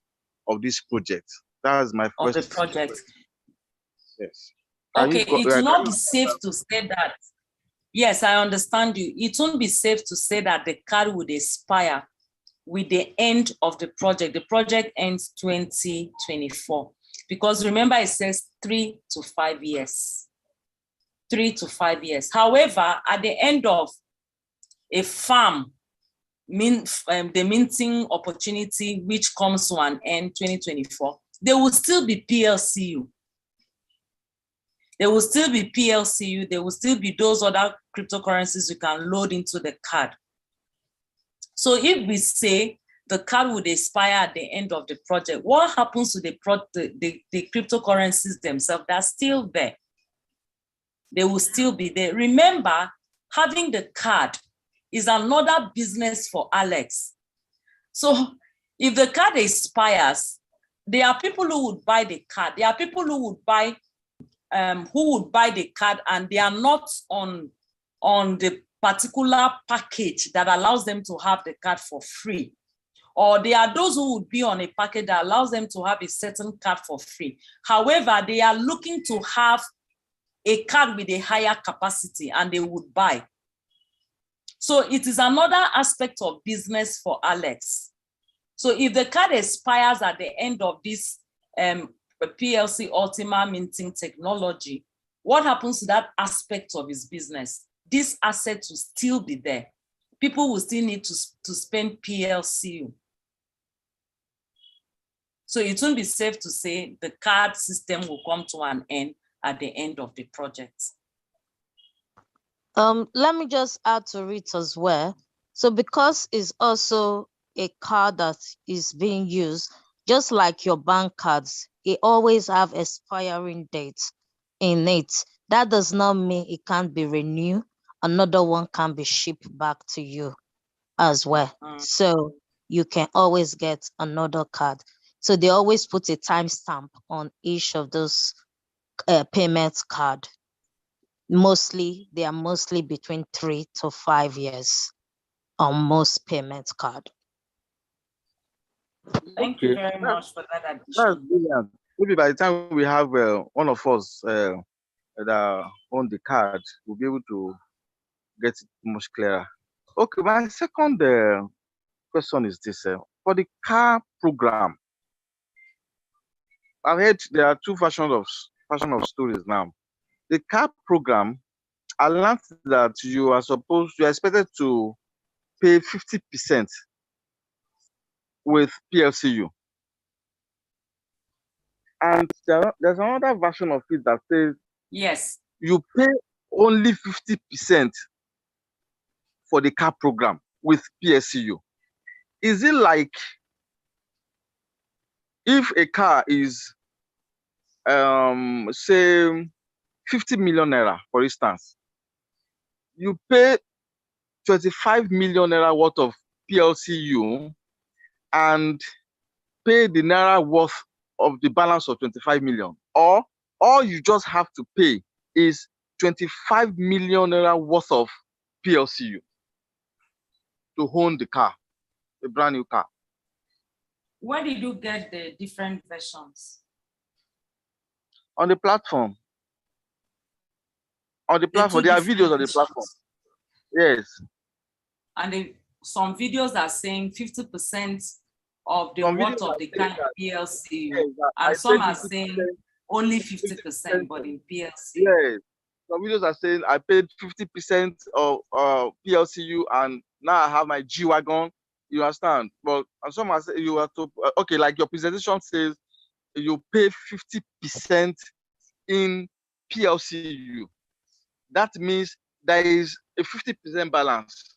of this project? That's my first. Of the project. Yes. Okay, it will not be safe to say that. Yes, I understand you. It won't be safe to say that the card would expire with the end of the project. The project ends 2024. Because remember, it says 3 to 5 years. 3 to 5 years. However, at the end of a farm, the minting opportunity, which comes to an end 2024, there will still be PLCU. There will still be PLCU. There will still be those other cryptocurrencies you can load into the card. So if we say the card would expire at the end of the project, what happens to the cryptocurrencies themselves? They're still there. They will still be there. Remember, having the card is another business for Alex. So if the card expires, there are people who would buy the card. There are people who would buy the card and they are not on the particular package that allows them to have the card for free. Or there are those who would be on a package that allows them to have a certain card for free. However, they are looking to have a card with a higher capacity and they would buy. So it is another aspect of business for Alex. So if the card expires at the end of this PLC Ultima minting technology, what happens to that aspect of his business? This asset will still be there. People will still need to spend PLCU. So it won't be safe to say the card system will come to an end at the end of the project. Let me just add to it as well. So because it's also a card that is being used, just like your bank cards, it always have expiring dates in it. That does not mean it can't be renewed. Another one can be shipped back to you as well. So you can always get another card. So they always put a timestamp on each of those payment card. They are mostly between 3 to 5 years on most payment card. Thank you very much for that addition. That's brilliant. Maybe by the time we have one of us that own the card, we'll be able to get it much clearer. Okay, my second question is this: for the car program, I've heard there are two versions of stories now. The car program, I learned that you are expected to pay 50% with PLCU. And there's another version of it that says yes, you pay only 50% for the car program with PLCU. Is it like if a car is say 50 million naira, for instance, you pay 25 million naira worth of PLCU and pay the naira worth of the balance of 25 million, or all you just have to pay is 25 million naira worth of PLCU to own the car, a brand new car. Where did you get the different versions? On the platform. On the platform, there are videos on the platform. Yes. And some videos are saying 50% of the worth of the kind of PLC, and some are saying only 50%, but in PLC. Yes. Some videos are saying I paid 50% of PLCU and now I have my G wagon. You understand? But some are saying you have to okay, like your presentation says, you pay 50% in PLCU. That means there is a 50% balance.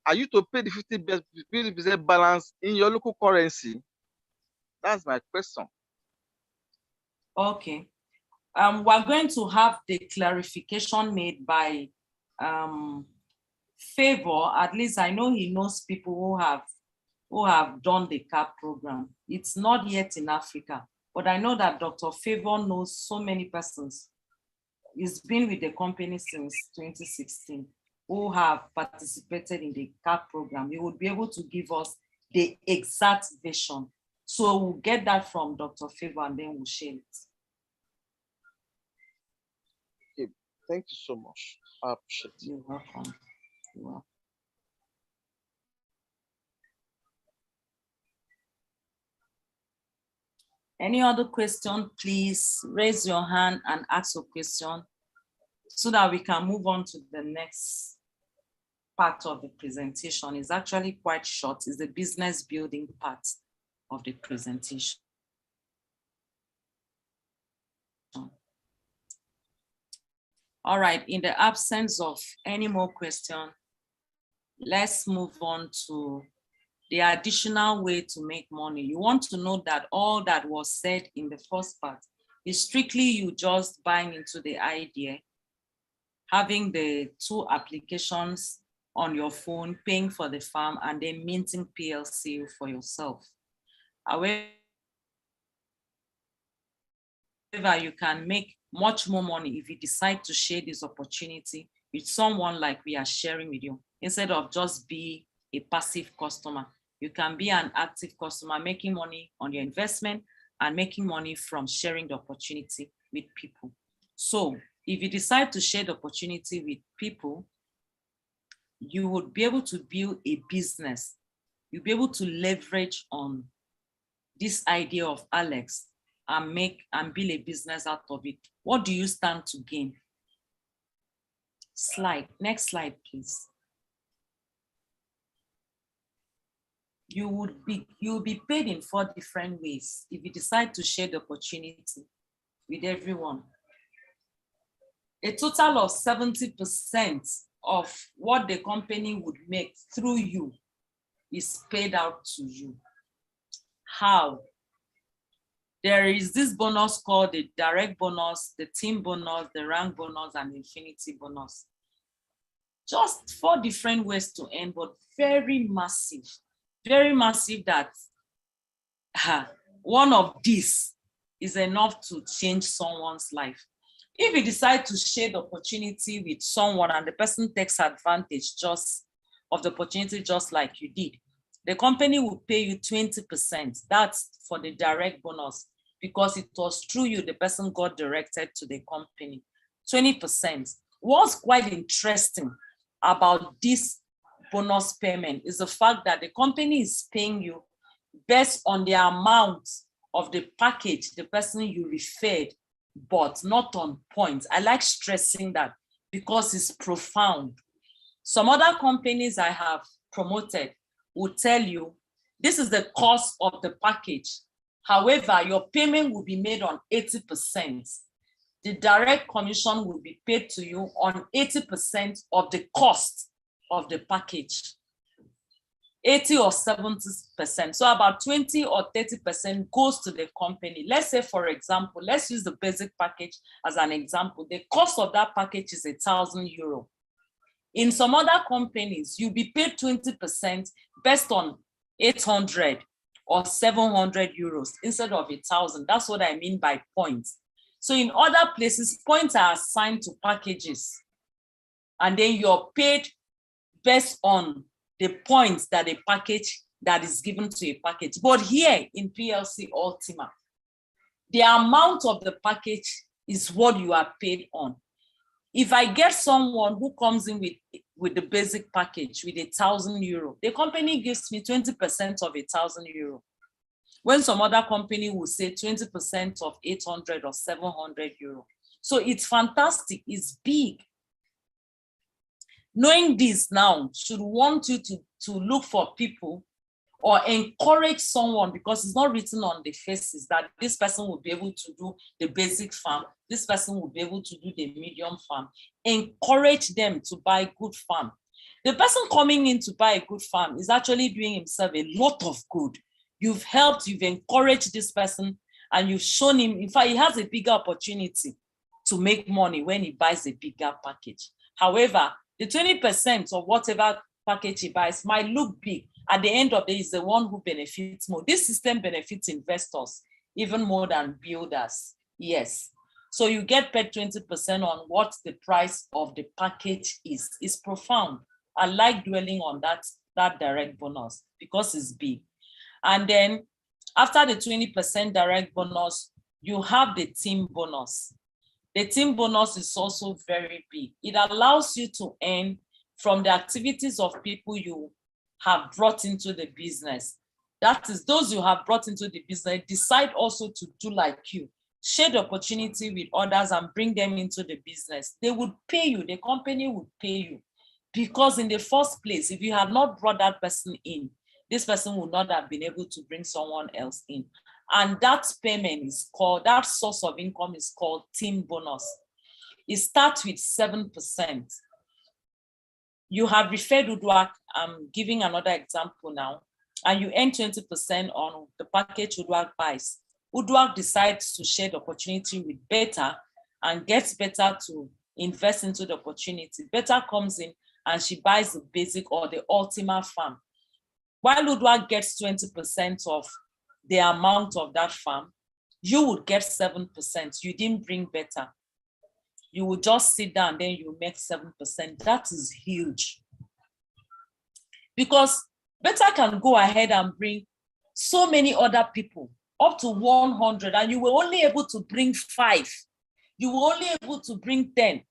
Are you to pay the 50% balance in your local currency? That's my question. Okay. We're going to have the clarification made by Favor. At least I know he knows people who have done the CAP program. It's not yet in Africa, but I know that Dr. Favor knows so many persons. He's been with the company since 2016 who have participated in the CAP program. He would be able to give us the exact version. So we'll get that from Dr. Favor and then we'll share it. Okay. Thank you so much. I appreciate it. You're welcome. You're welcome. Any other question, please raise your hand and ask a question so that we can move on to the next part of the presentation. It's actually quite short. It's the business building part of the presentation. All right, in the absence of any more questions, let's move on to the additional way to make money. You want to know that all that was said in the first part is strictly you just buying into the idea, having the two applications on your phone, paying for the farm, and then minting PLC for yourself. However, However, you can make much more money if you decide to share this opportunity with someone like we are sharing with you, instead of just be a passive customer. You can be an active customer, making money on your investment and making money from sharing the opportunity with people. So if you decide to share the opportunity with people, you would be able to build a business. You'll be able to leverage on this idea of Alex and build a business out of it. What do you stand to gain? Next slide, please. You'll be paid in 4 different ways if you decide to share the opportunity with everyone. A total of 70% of what the company would make through you is paid out to you. How? There is this bonus called the direct bonus, the team bonus, the rank bonus, and infinity bonus. Just 4 different ways to earn, but very massive that one of these is enough to change someone's life. If you decide to share the opportunity with someone and the person takes advantage just of the opportunity just like you did, the company will pay you 20%. That's for the direct bonus, because it was through you the person got directed to the company. 20%. What's quite interesting about this bonus payment is the fact that the company is paying you based on the amount of the package the person you referred, but not on points. I like stressing that because it's profound. Some other companies I have promoted will tell you this is the cost of the package. However, your payment will be made on 80%. The direct commission will be paid to you on 80% of the cost of the package. 80 or 70%. So about 20 or 30% goes to the company. Let's say, for example, let's use the basic package as an example. The cost of that package is €1,000. In some other companies, you'll be paid 20% based on 800 or 700 euros instead of 1,000. That's what I mean by points. So in other places, points are assigned to packages, and then you're paid based on the points that a package that is given to a package. But here in PLC Ultima, the amount of the package is what you are paid on. If I get someone who comes in with the basic package with €1,000, the company gives me 20% of €1,000. When some other company will say 20% of 800 or 700 euro. So it's fantastic, it's big. Knowing this now should want you to look for people or encourage someone, because it's not written on the faces that this person will be able to do the basic farm, this person will be able to do the medium farm. Encourage them to buy good farm. The person coming in to buy a good farm is actually doing himself a lot of good. You've helped, you've encouraged this person, and you've shown him, in fact, he has a bigger opportunity to make money when he buys a bigger package. However, the 20% of whatever package he buys might look big. At the end of the day, he's the one who benefits more. This system benefits investors even more than builders. Yes. So you get paid 20% on what the price of the package is. It's profound. I like dwelling on that direct bonus because it's big. And then after the 20% direct bonus, you have the team bonus. The team bonus is also very big. It allows you to earn from the activities of people you have brought into the business. That is, those you have brought into the business decide also to do like you. Share the opportunity with others and bring them into the business. They would pay you, the company would pay you. Because in the first place, if you had not brought that person in, this person would not have been able to bring someone else in. And that payment is called, that source of income is called team bonus. It starts with 7%. You have referred Udwak, I'm giving another example now, and you earn 20% on the package Udwak buys. Udwak decides to share the opportunity with Beta and gets Beta to invest into the opportunity. Beta comes in and she buys the basic or the Ultima Farm. While Udwak gets 20% of the amount of that farm, you would get 7%. You didn't bring better. You will just sit down, then you make 7%. That is huge. Because better can go ahead and bring so many other people, up to 100, and you were only able to bring 5. You were only able to bring 10.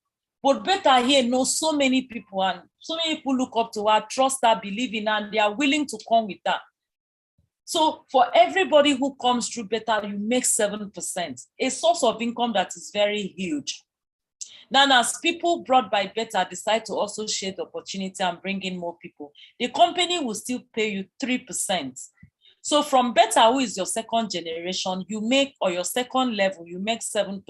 But better here knows so many people, and so many people look up to her, trust her, believe in her, and they are willing to come with her. So for everybody who comes through better, you make 7%, a source of income that is very huge. Now, as people brought by better decide to also share the opportunity and bring in more people, the company will still pay you 3%. So from better, who is your second generation, you make, or your second level, you make 7%.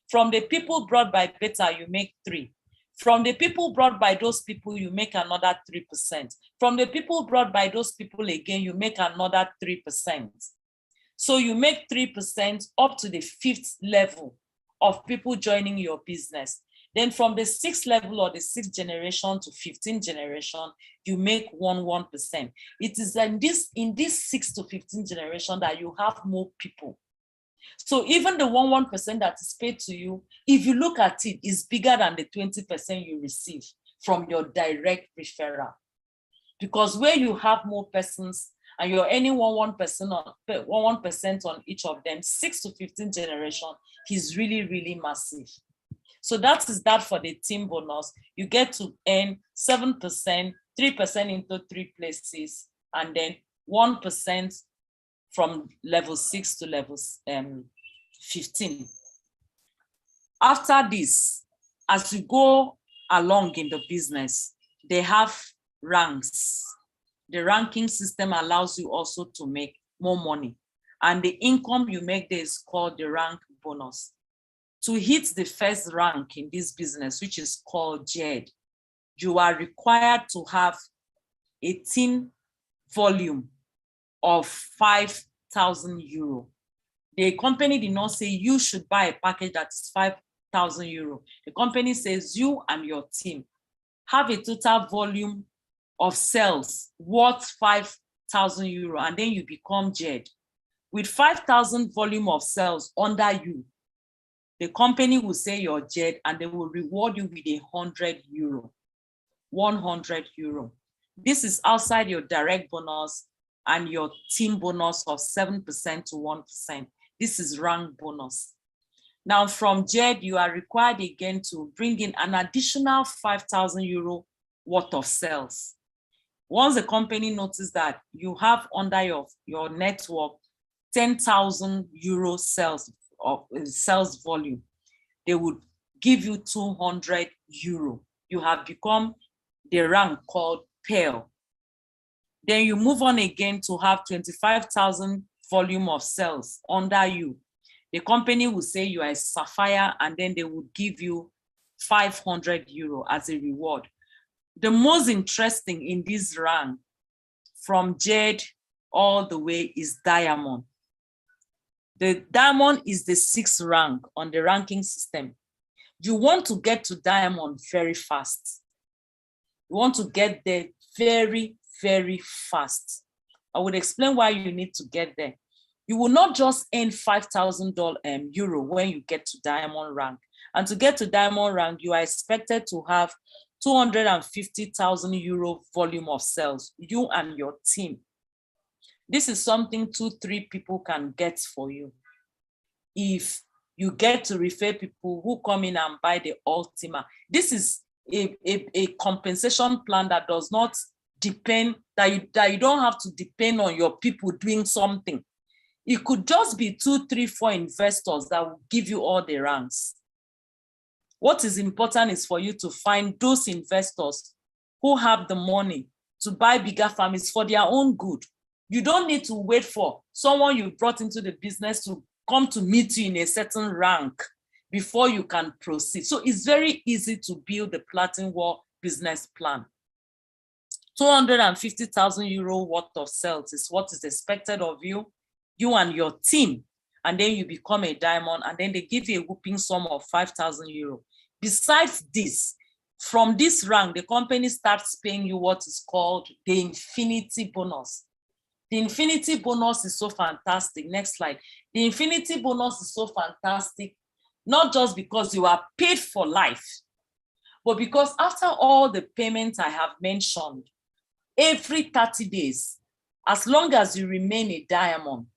From the people brought by better, you make 3%. From the people brought by those people, you make another 3%. From the people brought by those people again, you make another 3%. So you make 3% up to the 5th level of people joining your business. Then from the 6th level or the 6th generation to 15th generation, you make 1%. It is in this 6th to 15th generation that you have more people. So even the 1% that is paid to you, if you look at it, is bigger than the 20% you receive from your direct referral. Because where you have more persons and you're earning 1% on each of them, 6 to 15 generation is really, really massive. So that is that for the team bonus. You get to earn 7%, 3% into 3 places, and then 1% from level 6 to level 15. After this, as you go along in the business, they have ranks. The ranking system allows you also to make more money. And the income you make there is called the rank bonus. To hit the first rank in this business, which is called JED, you are required to have a team volume of 5,000 euro. The company did not say you should buy a package that is 5,000 euro. The company says you and your team have a total volume of sales worth 5,000 euro, and then you become JED. With 5,000 volume of sales under you, the company will say you're JED and they will reward you with 100 euro. 100 euro. This is outside your direct bonus and your team bonus of 7% to 1%. This is rank bonus. Now from JED, you are required again to bring in an additional 5,000 euro worth of sales. Once the company notices that you have under your network 10,000 euro sales volume, they would give you 200 euro. You have become the rank called Pearl. Then you move on again to have 25,000 volume of sales under you. The company will say you are a Sapphire, and then they will give you 500 euro as a reward. The most interesting in this rank from JED all the way is Diamond. The Diamond is the 6th rank on the ranking system. You want to get to Diamond very fast. You want to get there very, very fast. I would explain why you need to get there. You will not just earn 5,000 euro when you get to Diamond rank. And to get to Diamond rank, you are expected to have 250,000 euro volume of sales, you and your team. This is something 2-3 people can get for you. If you get to refer people who come in and buy the Ultima, this is a compensation plan that does not depend, that you don't have to depend on your people doing something. It could just be 2, 3, 4 investors that will give you all the ranks. What is important is for you to find those investors who have the money to buy bigger farms for their own good. You don't need to wait for someone you brought into the business to come to meet you in a certain rank before you can proceed. So it's very easy to build the Platincoin business plan. 250,000 euro worth of sales is what is expected of you, you and your team. And then you become a diamond, and then they give you a whooping sum of 5,000 euro. Besides this, from this rank, the company starts paying you what is called the infinity bonus. The The infinity bonus is so fantastic. Next slide. The infinity bonus is so fantastic, not just because you are paid for life, but because after all the payments I have mentioned, every 30 days, as long as you remain a diamond,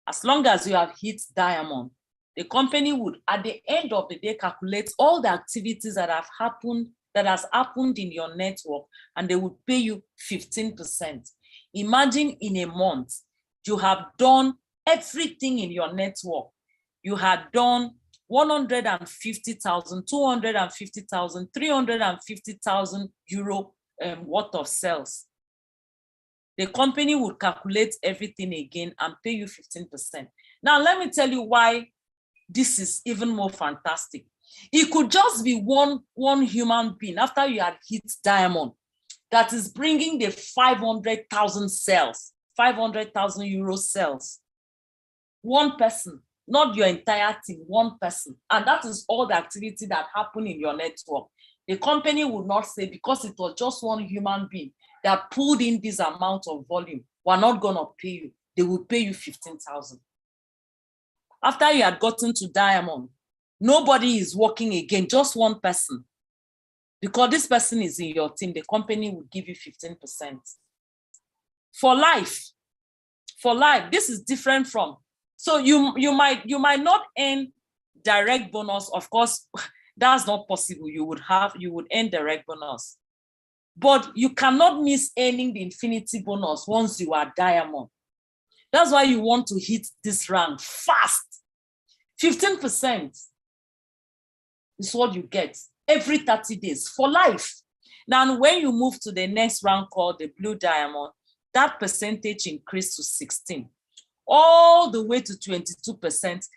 as long as you have hit diamond, the company would, at the end of the day, calculate all the activities that have happened, that has happened in your network, and they would pay you 15%. Imagine in a month, you have done everything in your network. You had done 150,000, 250,000, 350,000 euro worth of sales. The company would calculate everything again and pay you 15%. Now, let me tell you why this is even more fantastic. It could just be one human being after you had hit diamond that is bringing the 500,000 sales, 500,000 euro sales. One person, not your entire team, one person. And that is all the activity that happened in your network. The company would not say, because it was just one human being that pulled in this amount of volume, we're not going to pay you. They will pay you 15,000. After you had gotten to diamond, nobody is working again, just one person. Because this person is in your team, the company will give you 15%. For life, this is different from, so you might not earn direct bonus. Of course, that's not possible. You would earn direct bonus. But you cannot miss earning the infinity bonus once you are diamond. That's why you want to hit this rank fast. 15% is what you get every 30 days for life. Now, when you move to the next rank called the blue diamond, that percentage increased to 16, all the way to 22%.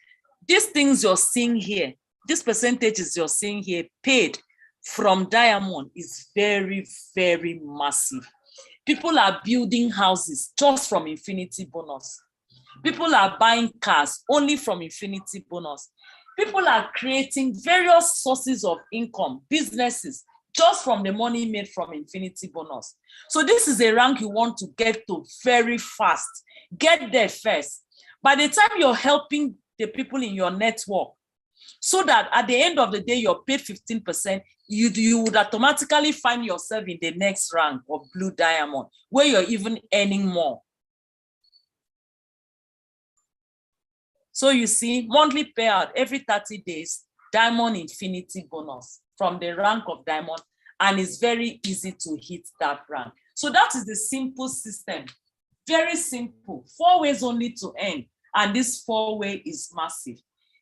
These things you're seeing here, this percentages you're seeing here paid from diamond is very, very massive. People are building houses just from infinity bonus. People are buying cars only from infinity bonus. People are creating various sources of income, businesses, just from the money made from infinity bonus. So this is a rank you want to get to very fast. Get there first. By the time you're helping the people in your network, so that at the end of the day, you're paid 15%, you would automatically find yourself in the next rank of blue diamond, where you're even earning more. So you see, monthly payout every 30 days, diamond infinity bonus from the rank of diamond, and it's very easy to hit that rank. So that is the simple system. Very simple, 4 ways only to earn, and this 4-way is massive.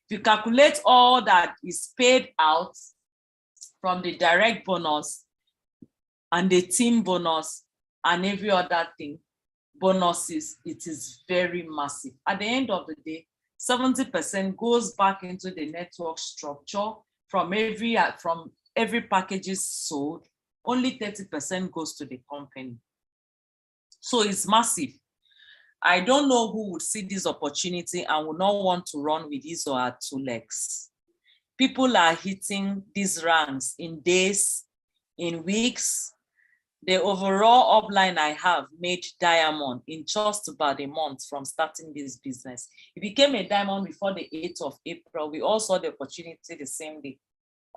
If you calculate all that is paid out from the direct bonus and the team bonus and every other thing, bonuses, it is very massive. At the end of the day, 70% goes back into the network structure from every packages sold. Only 30% goes to the company. So it's massive. I don't know who would see this opportunity and would not want to run with his or her 2 legs. People are hitting these ranks in days, in weeks. The overall upline I have made diamond in just about a month from starting this business. It became a diamond before the 8th of April. We all saw the opportunity the same day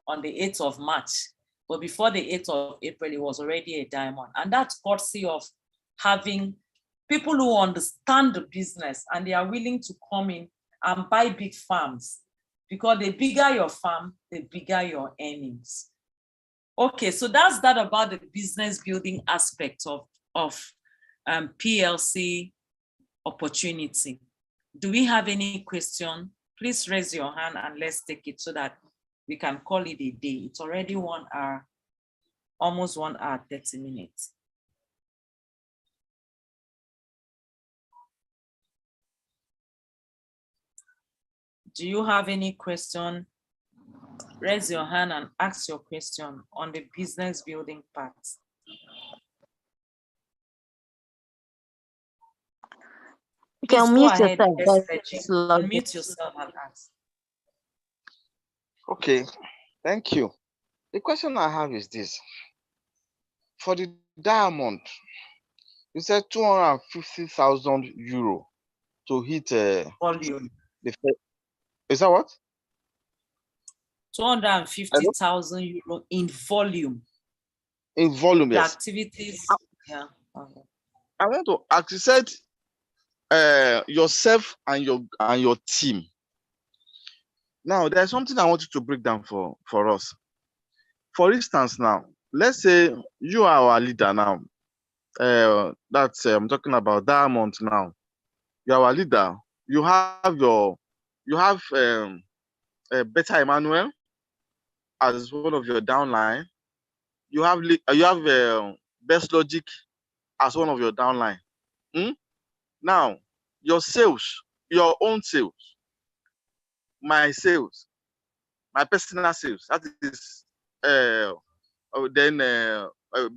on the 8th of March. But before the 8th of April, it was already a diamond. And that's courtesy of having people who understand the business and they are willing to come in and buy big farms. Because the bigger your farm, the bigger your earnings. Okay, so that's that about the business building aspect of PLC opportunity. Do we have any question? Please raise your hand and let's take it so that we can call it a day. It's already 1 hour, almost 1 hour, 30 minutes. Do you have any question? Raise your hand and ask your question on the business building part. You can unmute yourself. Unmute yourself and ask. Okay, thank you. The question I have is this. For the diamond, You said 250,000 euro to hit Volume. Is that what? 250,000 euro in volume. In volume, The yes. activities. Yeah. Okay. I want to ask, you said yourself and your team. Now, there's something I want you to break down for us. For instance, now, let's say you are our leader now. That's I'm talking about Diamond now. You are our leader. You have Beta Emmanuel as one of your downline. You have Best Logic as one of your downline. Now, your sales, your own sales, my sales, my personal sales, that is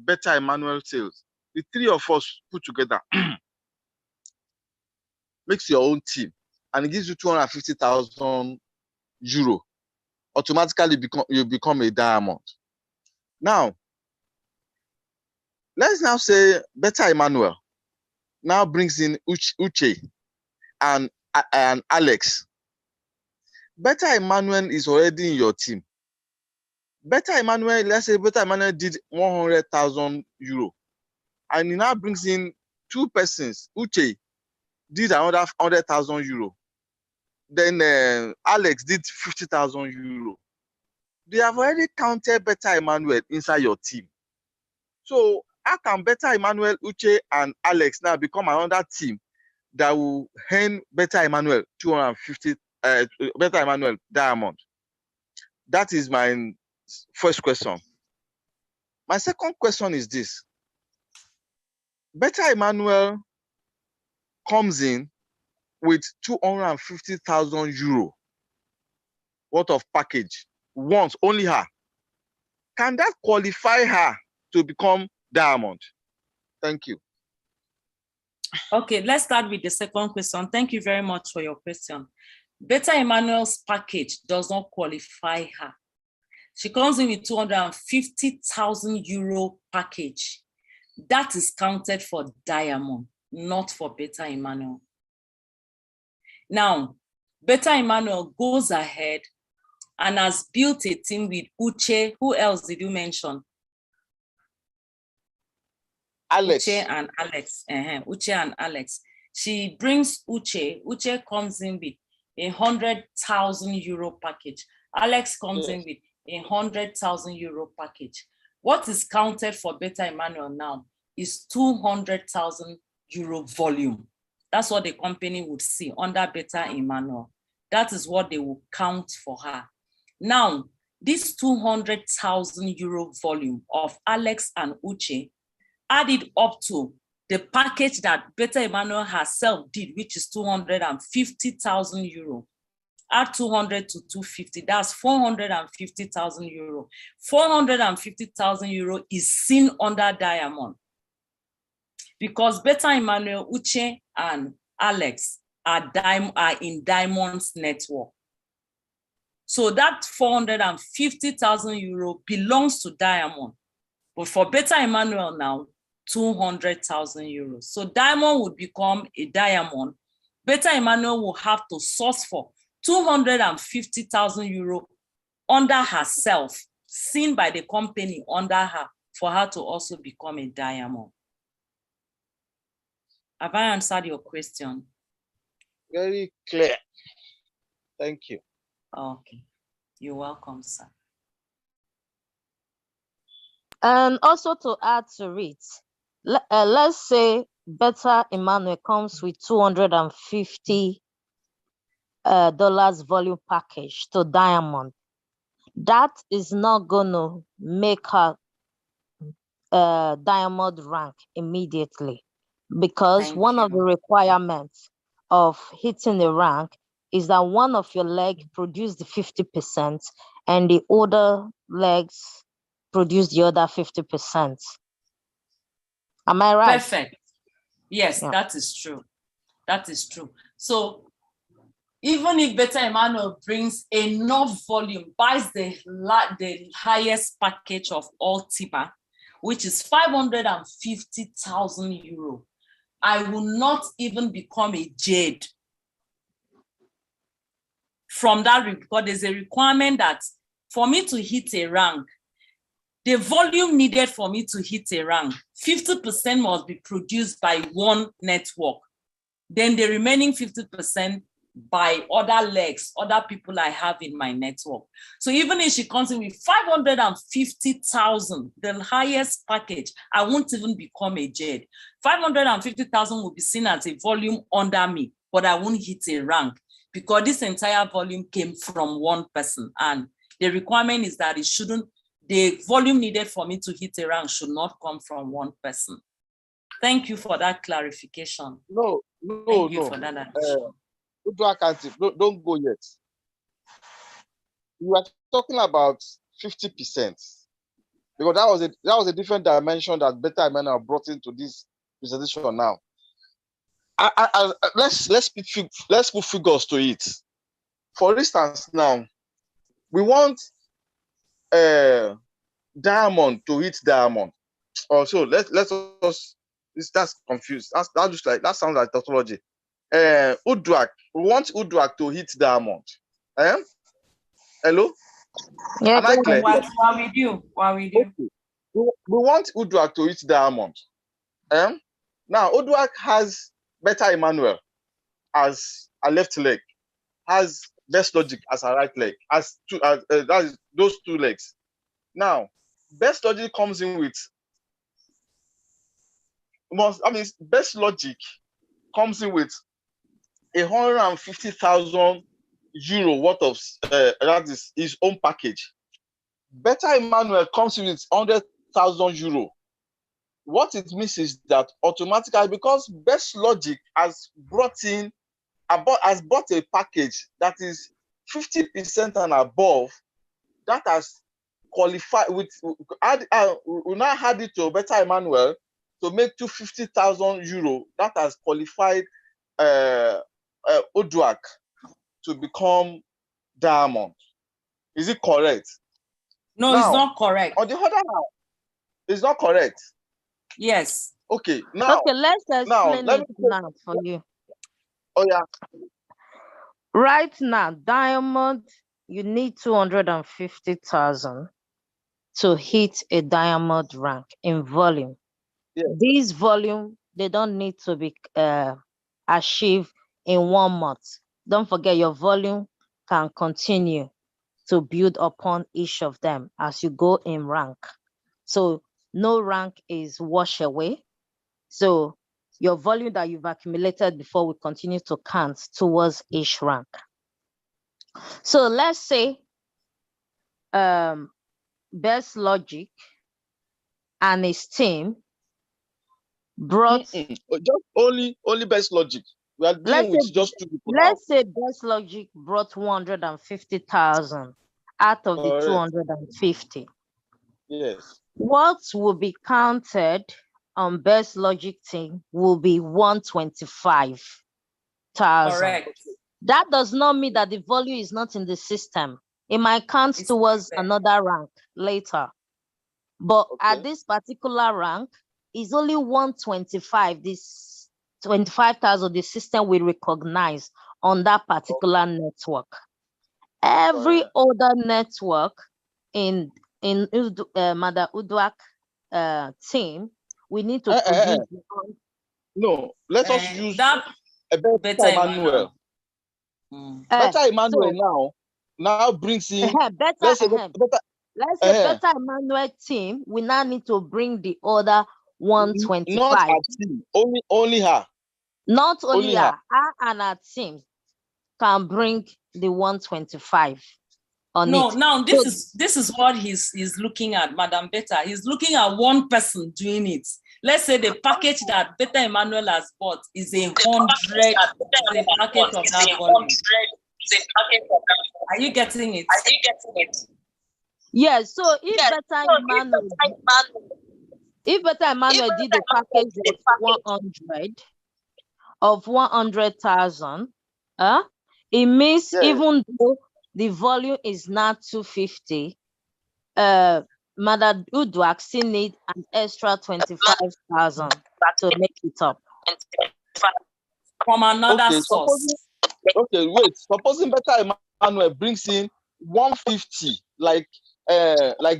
Beta Emmanuel sales. The three of us put together makes your own team, and it gives you 250,000 euro. Automatically you become a diamond. Now, let's now say Beta Emmanuel now brings in Uche and Alex. Beta Emmanuel is already in your team. Beta Emmanuel, let's say Beta Emmanuel did 100,000 euro, and he now brings in two persons. Uche did another 100,000 euro. Then Alex did 50,000 euro. They have already counted Beta Emmanuel inside your team. So how can Beta Emmanuel, Uche, and Alex now become another team that will earn Beta Emmanuel 250 Beta Emmanuel diamond? That is my first question. My second question is this. Beta Emmanuel comes in with 250,000 euro worth of package once, only her. Can that qualify her to become diamond? Thank you. Okay, let's start with the second question. Thank you very much for your question. Beta Emmanuel's package does not qualify her. She comes in with 250,000 euro package. That is counted for diamond, not for Beta Emmanuel. Now, Beta Emmanuel goes ahead and has built a team with Uche. Who else did you mention? Alex. Uche and Alex. Uche and Alex. She brings Uche. Uche comes in with 100,000 euro package. Alex comes in with 100,000 euro package. What is counted for Beta Emmanuel now is 200,000 euro volume. That's what the company would see under Beta Emmanuel. That is what they will count for her. Now, this 200,000 euro volume of Alex and Uche added up to the package that Beta Emmanuel herself did, which is 250,000 euro. Add 200 to 250, that's 450,000 euro. 450,000 euro is seen under diamond because Beta Emmanuel, Uche, and Alex are in Diamond's network. So that 450,000 euro belongs to Diamond. But for Beta Emmanuel now, 200,000 euros. So Diamond would become a diamond. Beta Emmanuel will have to source for 250,000 euro under herself, seen by the company under her, for her to also become a diamond. Have I answered your question? Very clear. Thank you. Okay. You're welcome, sir. And also to add to it, let's say Beta Emmanuel comes with $250 volume package to Diamond. That is not gonna make her Diamond rank immediately, because one of the requirements of hitting the rank is that one of your legs produce the 50% and the other legs produce the other 50%. Am I right? Perfect. Yes, yeah. That is true. That is true. So even if Beta Emmanuel brings enough volume, buys the highest package of Ultima, which is 550,000 euro, I will not even become a jade from that, because there's a requirement that for me to hit a rank, the volume needed for me to hit a rank, 50% must be produced by one network. Then the remaining 50% by other legs, other people I have in my network. So even if she comes in with 550,000, the highest package, I won't even become a jade. 550,000 will be seen as a volume under me, but I won't hit a rank because this entire volume came from one person. And the requirement is that the volume needed for me to hit a rank should not come from one person. Thank you for that clarification. Thank you for that. Don't go yet. You are talking about 50%, because that was a different dimension that Beta Emmanuel brought into this presentation. Now, let's put figures to it. For instance, now we want diamond to hit diamond. Also, let's us. That's confused. That sounds like tautology. Udrak, we want Udrak to hit diamond. Hello? Yeah, am I clear? What we do? Okay. We want Udrak to hit diamond. Now Udrak has Beta Emmanuel as a left leg, has Best Logic as a right leg, as that is those two legs. Now Best Logic comes in with Best Logic comes in with 150,000 euro worth of that is his own package. Beta Emmanuel comes in with 100,000 euro. What it means is that automatically, because Best Logic has bought a package that is 50% and above, that has qualified with we now add it to Beta Emmanuel to make 250,000 euro. That has qualified Udrak to become diamond. Is it correct? No, it's not correct. On the other hand, it's not correct. Yes. Okay, now. Okay, let's explain it now for you. Oh yeah. Right now, diamond, you need 250,000 to hit a diamond rank in volume. Yes. This volume, they don't need to be achieved in 1 month. Don't forget, your volume can continue to build upon each of them as you go in rank. So no rank is washed away. So your volume that you've accumulated before will continue to count towards each rank. So let's say Best Logic and his team brought just only Best Logic. We are dealing with just two people. Let's say Best Logic brought 150,000 out of the 250. Yes. What will be counted on Best Logic team will be 125,000. Correct. That does not mean that the value is not in the system. It might count towards another rank later. But at this particular rank, is only 125. This 25,000 the system will recognize on that particular network. Every other network in Mother Udrak team, we need to produce. No, let us use that Beta Emmanuel. Beta Emmanuel now brings in Let's say Beta Emmanuel team, we now need to bring the other 125. Not our team, only her. Not only her. Her and her team can bring the 125 on it. No, now this is what he's looking at, Madam Beta. He's looking at one person doing it. Let's say the package that Beta Emmanuel has bought is 100. The package of that volume. Are you getting it? Yes. So if Beta Emmanuel did a package of 100,000, it means even though the volume is not 250, Mother Udrak still need an extra 25,000 to make it up. from another Okay, source. supposing Better Emmanuel brings in 150, like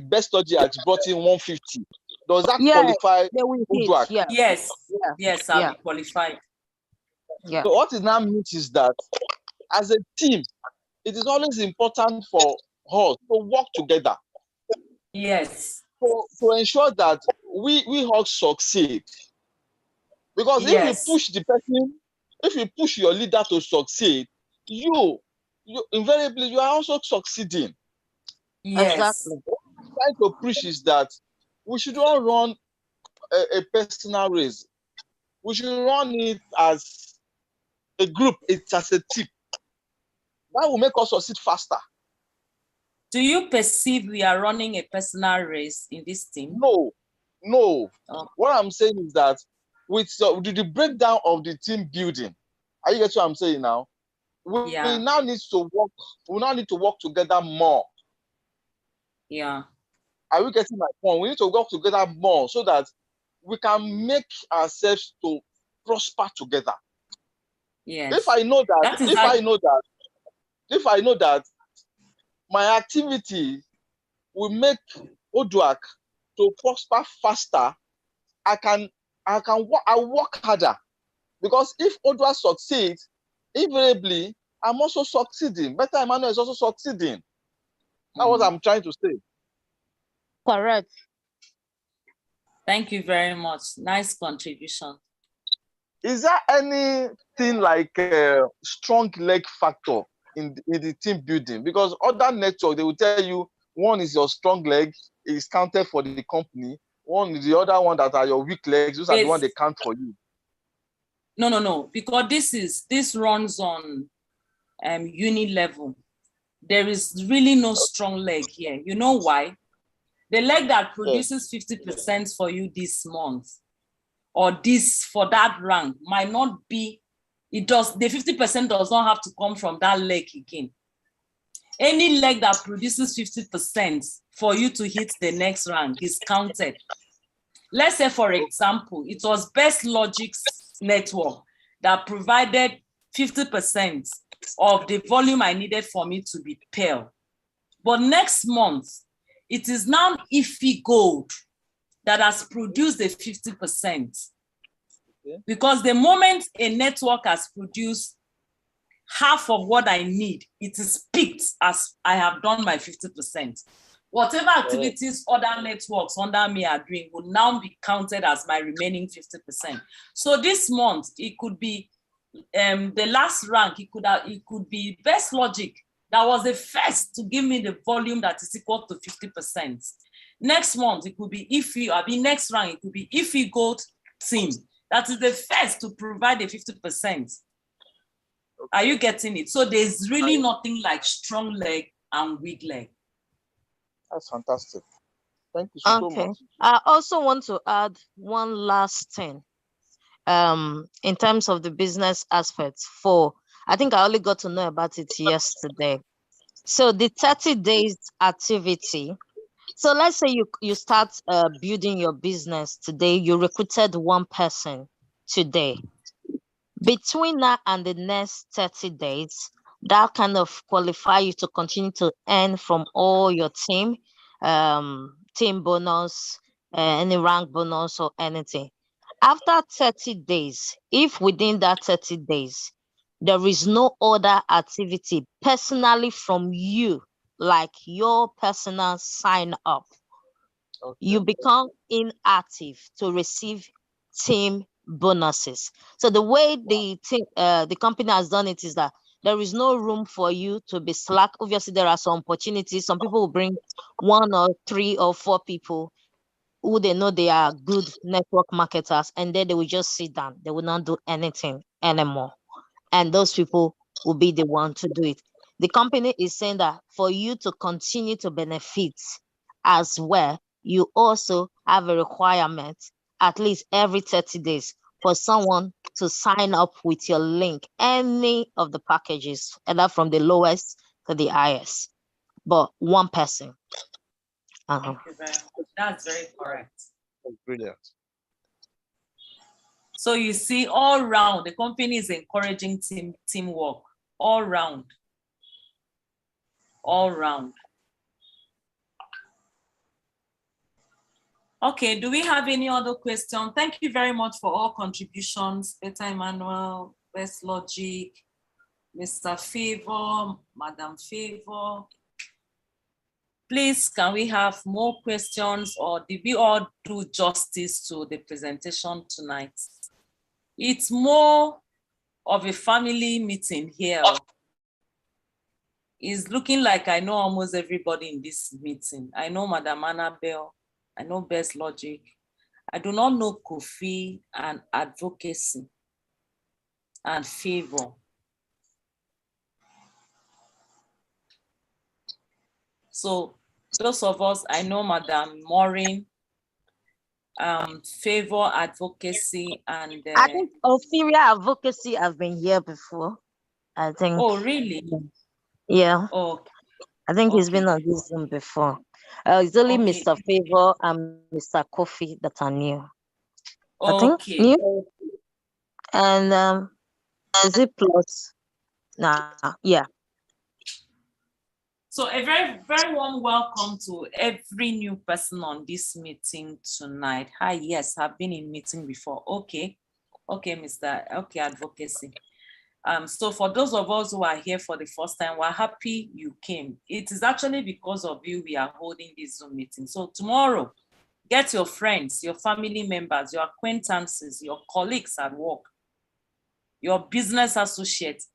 Best Logic brought in 150. Does that qualify they will hit. Uduak? Yeah, Yes, yeah, yes, I'll yeah, be qualified. yeah. So what it now means is that as a team, it is always important for us to work together Yes, to ensure that we all succeed. Because yes, if you push your leader to succeed, you invariably you are also succeeding. yes, Exactly. What I'm trying to preach is that we should not run a personal race. We should run it as a group, it's as a team. That will make us succeed faster. Do you perceive we are running a personal race in this team? No. Oh. What I'm saying is that with the breakdown of the team building, are you getting what I'm saying now? We now need to work. We now need to work together more. Yeah. Are we getting my point? We need to work together more so that we can make ourselves to prosper together. Yes. If I know that my activity will make Uduak to prosper faster, I work harder. Because if Uduak succeeds, invariably, I'm also succeeding. Better Emmanuel is also succeeding. That's what I'm trying to say. Correct. Thank you very much. Nice contribution. Is there anything like a strong leg factor in the team building? Because other networks, they will tell you one is your strong leg, is counted for the company. One is the other one that are your weak legs. Those are the ones they count for you. No. Because this runs on uni level. There is really no strong leg here. You know why? The leg that produces 50% for you this month or this for that rank might not be, the 50% does not have to come from that leg again. Any leg that produces 50% for you to hit the next rank is counted. Let's say, for example, it was Best Logic's network that provided 50% of the volume I needed for me to be PEL. But next month, it is now IFI Gold that has produced the 50%. Because the moment a network has produced half of what I need, it is picked as I have done my 50%. Whatever activities other networks under me are doing will now be counted as my remaining 50%. So this month, it could be the last rank, it could be Best Logic that was the first to give me the volume that is equal to 50%. Next month, it could be next rank, it could be IFI Gold team that is the first to provide the 50%. Are you getting it? So there's really nothing like strong leg and weak leg. That's fantastic. Thank you so much. I also want to add one last thing. In terms of the business aspects I think I only got to know about it yesterday. So the 30 days activity. So let's say you start building your business today, you recruited one person today. Between now and the next 30 days, that kind of qualify you to continue to earn from all your team bonus, any rank bonus or anything. After 30 days, if within that 30 days, there is no other activity personally from you, like your personal sign up, you become inactive to receive team bonuses. So the way the company has done it is that there is no room for you to be slack. Obviously, there are some opportunities. Some people will bring 1 or 3 or 4 people who they know they are good network marketers, and then they will just sit down. They will not do anything anymore. And those people will be the one to do it. The company is saying that for you to continue to benefit as well, you also have a requirement at least every 30 days for someone to sign up with your link, any of the packages, either from the lowest to the highest, but one person. Thank you very much. That's very correct. That's brilliant. So you see, all round, the company is encouraging teamwork, all round. All round. Okay, do we have any other question? Thank you very much for all contributions. Peter Emmanuel, Best Logic, Mr. Favor, Madam Favor. Please, can we have more questions, or did we all do justice to the presentation tonight? It's more of a family meeting here. It's looking like I know almost everybody in this meeting. I know Madam Annabelle, I know Best Logic. I do not know Kofi and Advocacy and Favor. So those of us, I know Madam Maureen, Favor, Advocacy, and I think Ophelia Advocacy have been here before. I think. Oh, really? Yeah. Oh, I think he's been on this Zoom before. It's only Mr. Favor and Mr. Kofi that are new. I think new. And is it plus? Nah, yeah. So a very, very warm welcome to every new person on this meeting tonight. Hi, yes, I've been in meeting before. Okay, Advocacy. So for those of us who are here for the first time, we're happy you came. It is actually because of you we are holding this Zoom meeting. So tomorrow, get your friends, your family members, your acquaintances, your colleagues at work, your business associates,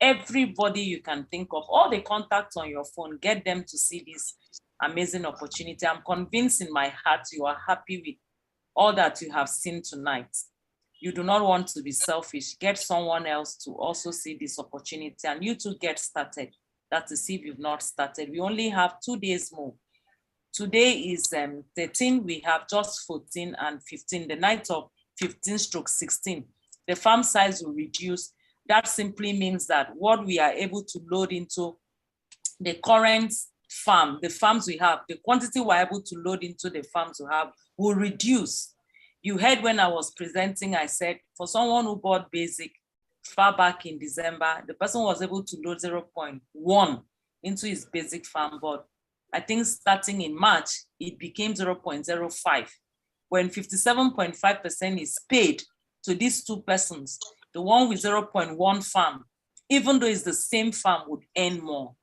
everybody you can think of, all the contacts on your phone, get them to see this amazing opportunity. I'm convinced in my heart you are happy with all that you have seen tonight. You do not want to be selfish. Get someone else to also see this opportunity, and you too get started. That is, if you've not started. We only have 2 days more. Today is 13, we have just 14 and 15, the night of 15/16. The farm size will reduce. That simply means that what we are able to load into the current farm, the farms we have, the quantity we're able to load into the farms we have will reduce. You heard when I was presenting, I said, for someone who bought basic far back in December, the person was able to load 0.1 into his basic farm, but I think starting in March, it became 0.05. When 57.5% is paid to these two persons, the one with 0.1 farm, even though it's the same farm, would earn more.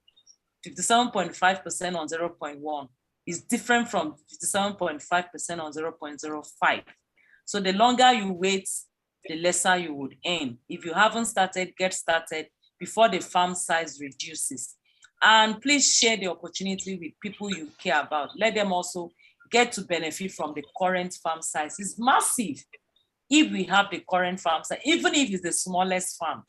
57.5% on 0.1 is different from 57.5% on 0.05. So the longer you wait, the lesser you would earn. If you haven't started, get started before the farm size reduces. And please share the opportunity with people you care about. Let them also get to benefit from the current farm size. It's massive if we have the current farm size, even if it's the smallest farm.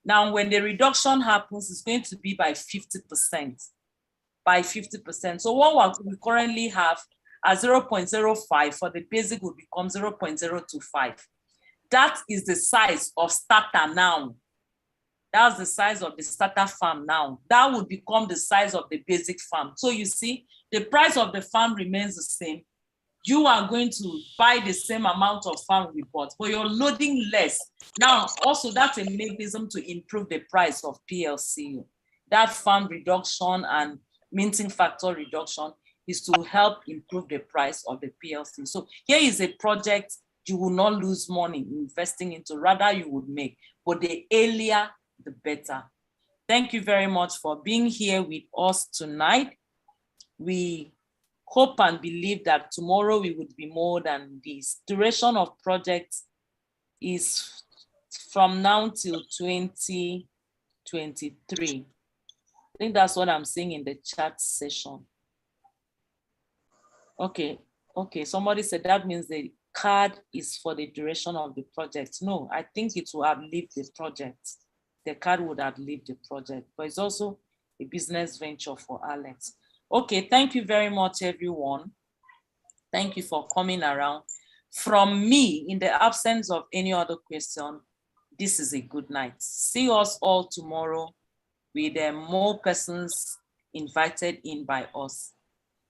Now, when the reduction happens, it's going to be by 50%. By 50%. So what we currently have at 0.05 for the basic will become 0.025. That is the size of starter now. That's the size of the starter farm now. That would become the size of the basic farm. So you see, the price of the farm remains the same. You are going to buy the same amount of farm we bought, but you're loading less. Now, also that's a mechanism to improve the price of PLCU. That farm reduction and minting factor reduction is to help improve the price of the PLC. So here is a project you will not lose money investing into, rather you would make, but the earlier, the better. Thank you very much for being here with us tonight. We hope and believe that tomorrow we would be more than this. Duration of project is from now till 2023. I think that's what I'm seeing in the chat session. Okay, somebody said that means the card is for the duration of the project. No, I think it will outlive the project. The card would outlive the project, but it's also a business venture for Alex. Okay, thank you very much, everyone. Thank you for coming around. From me, in the absence of any other question, this is a good night. See us all tomorrow with more persons invited in by us.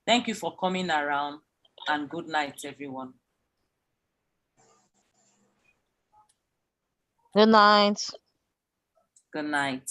Thank you for coming around, and good night, everyone. Good night. Good night.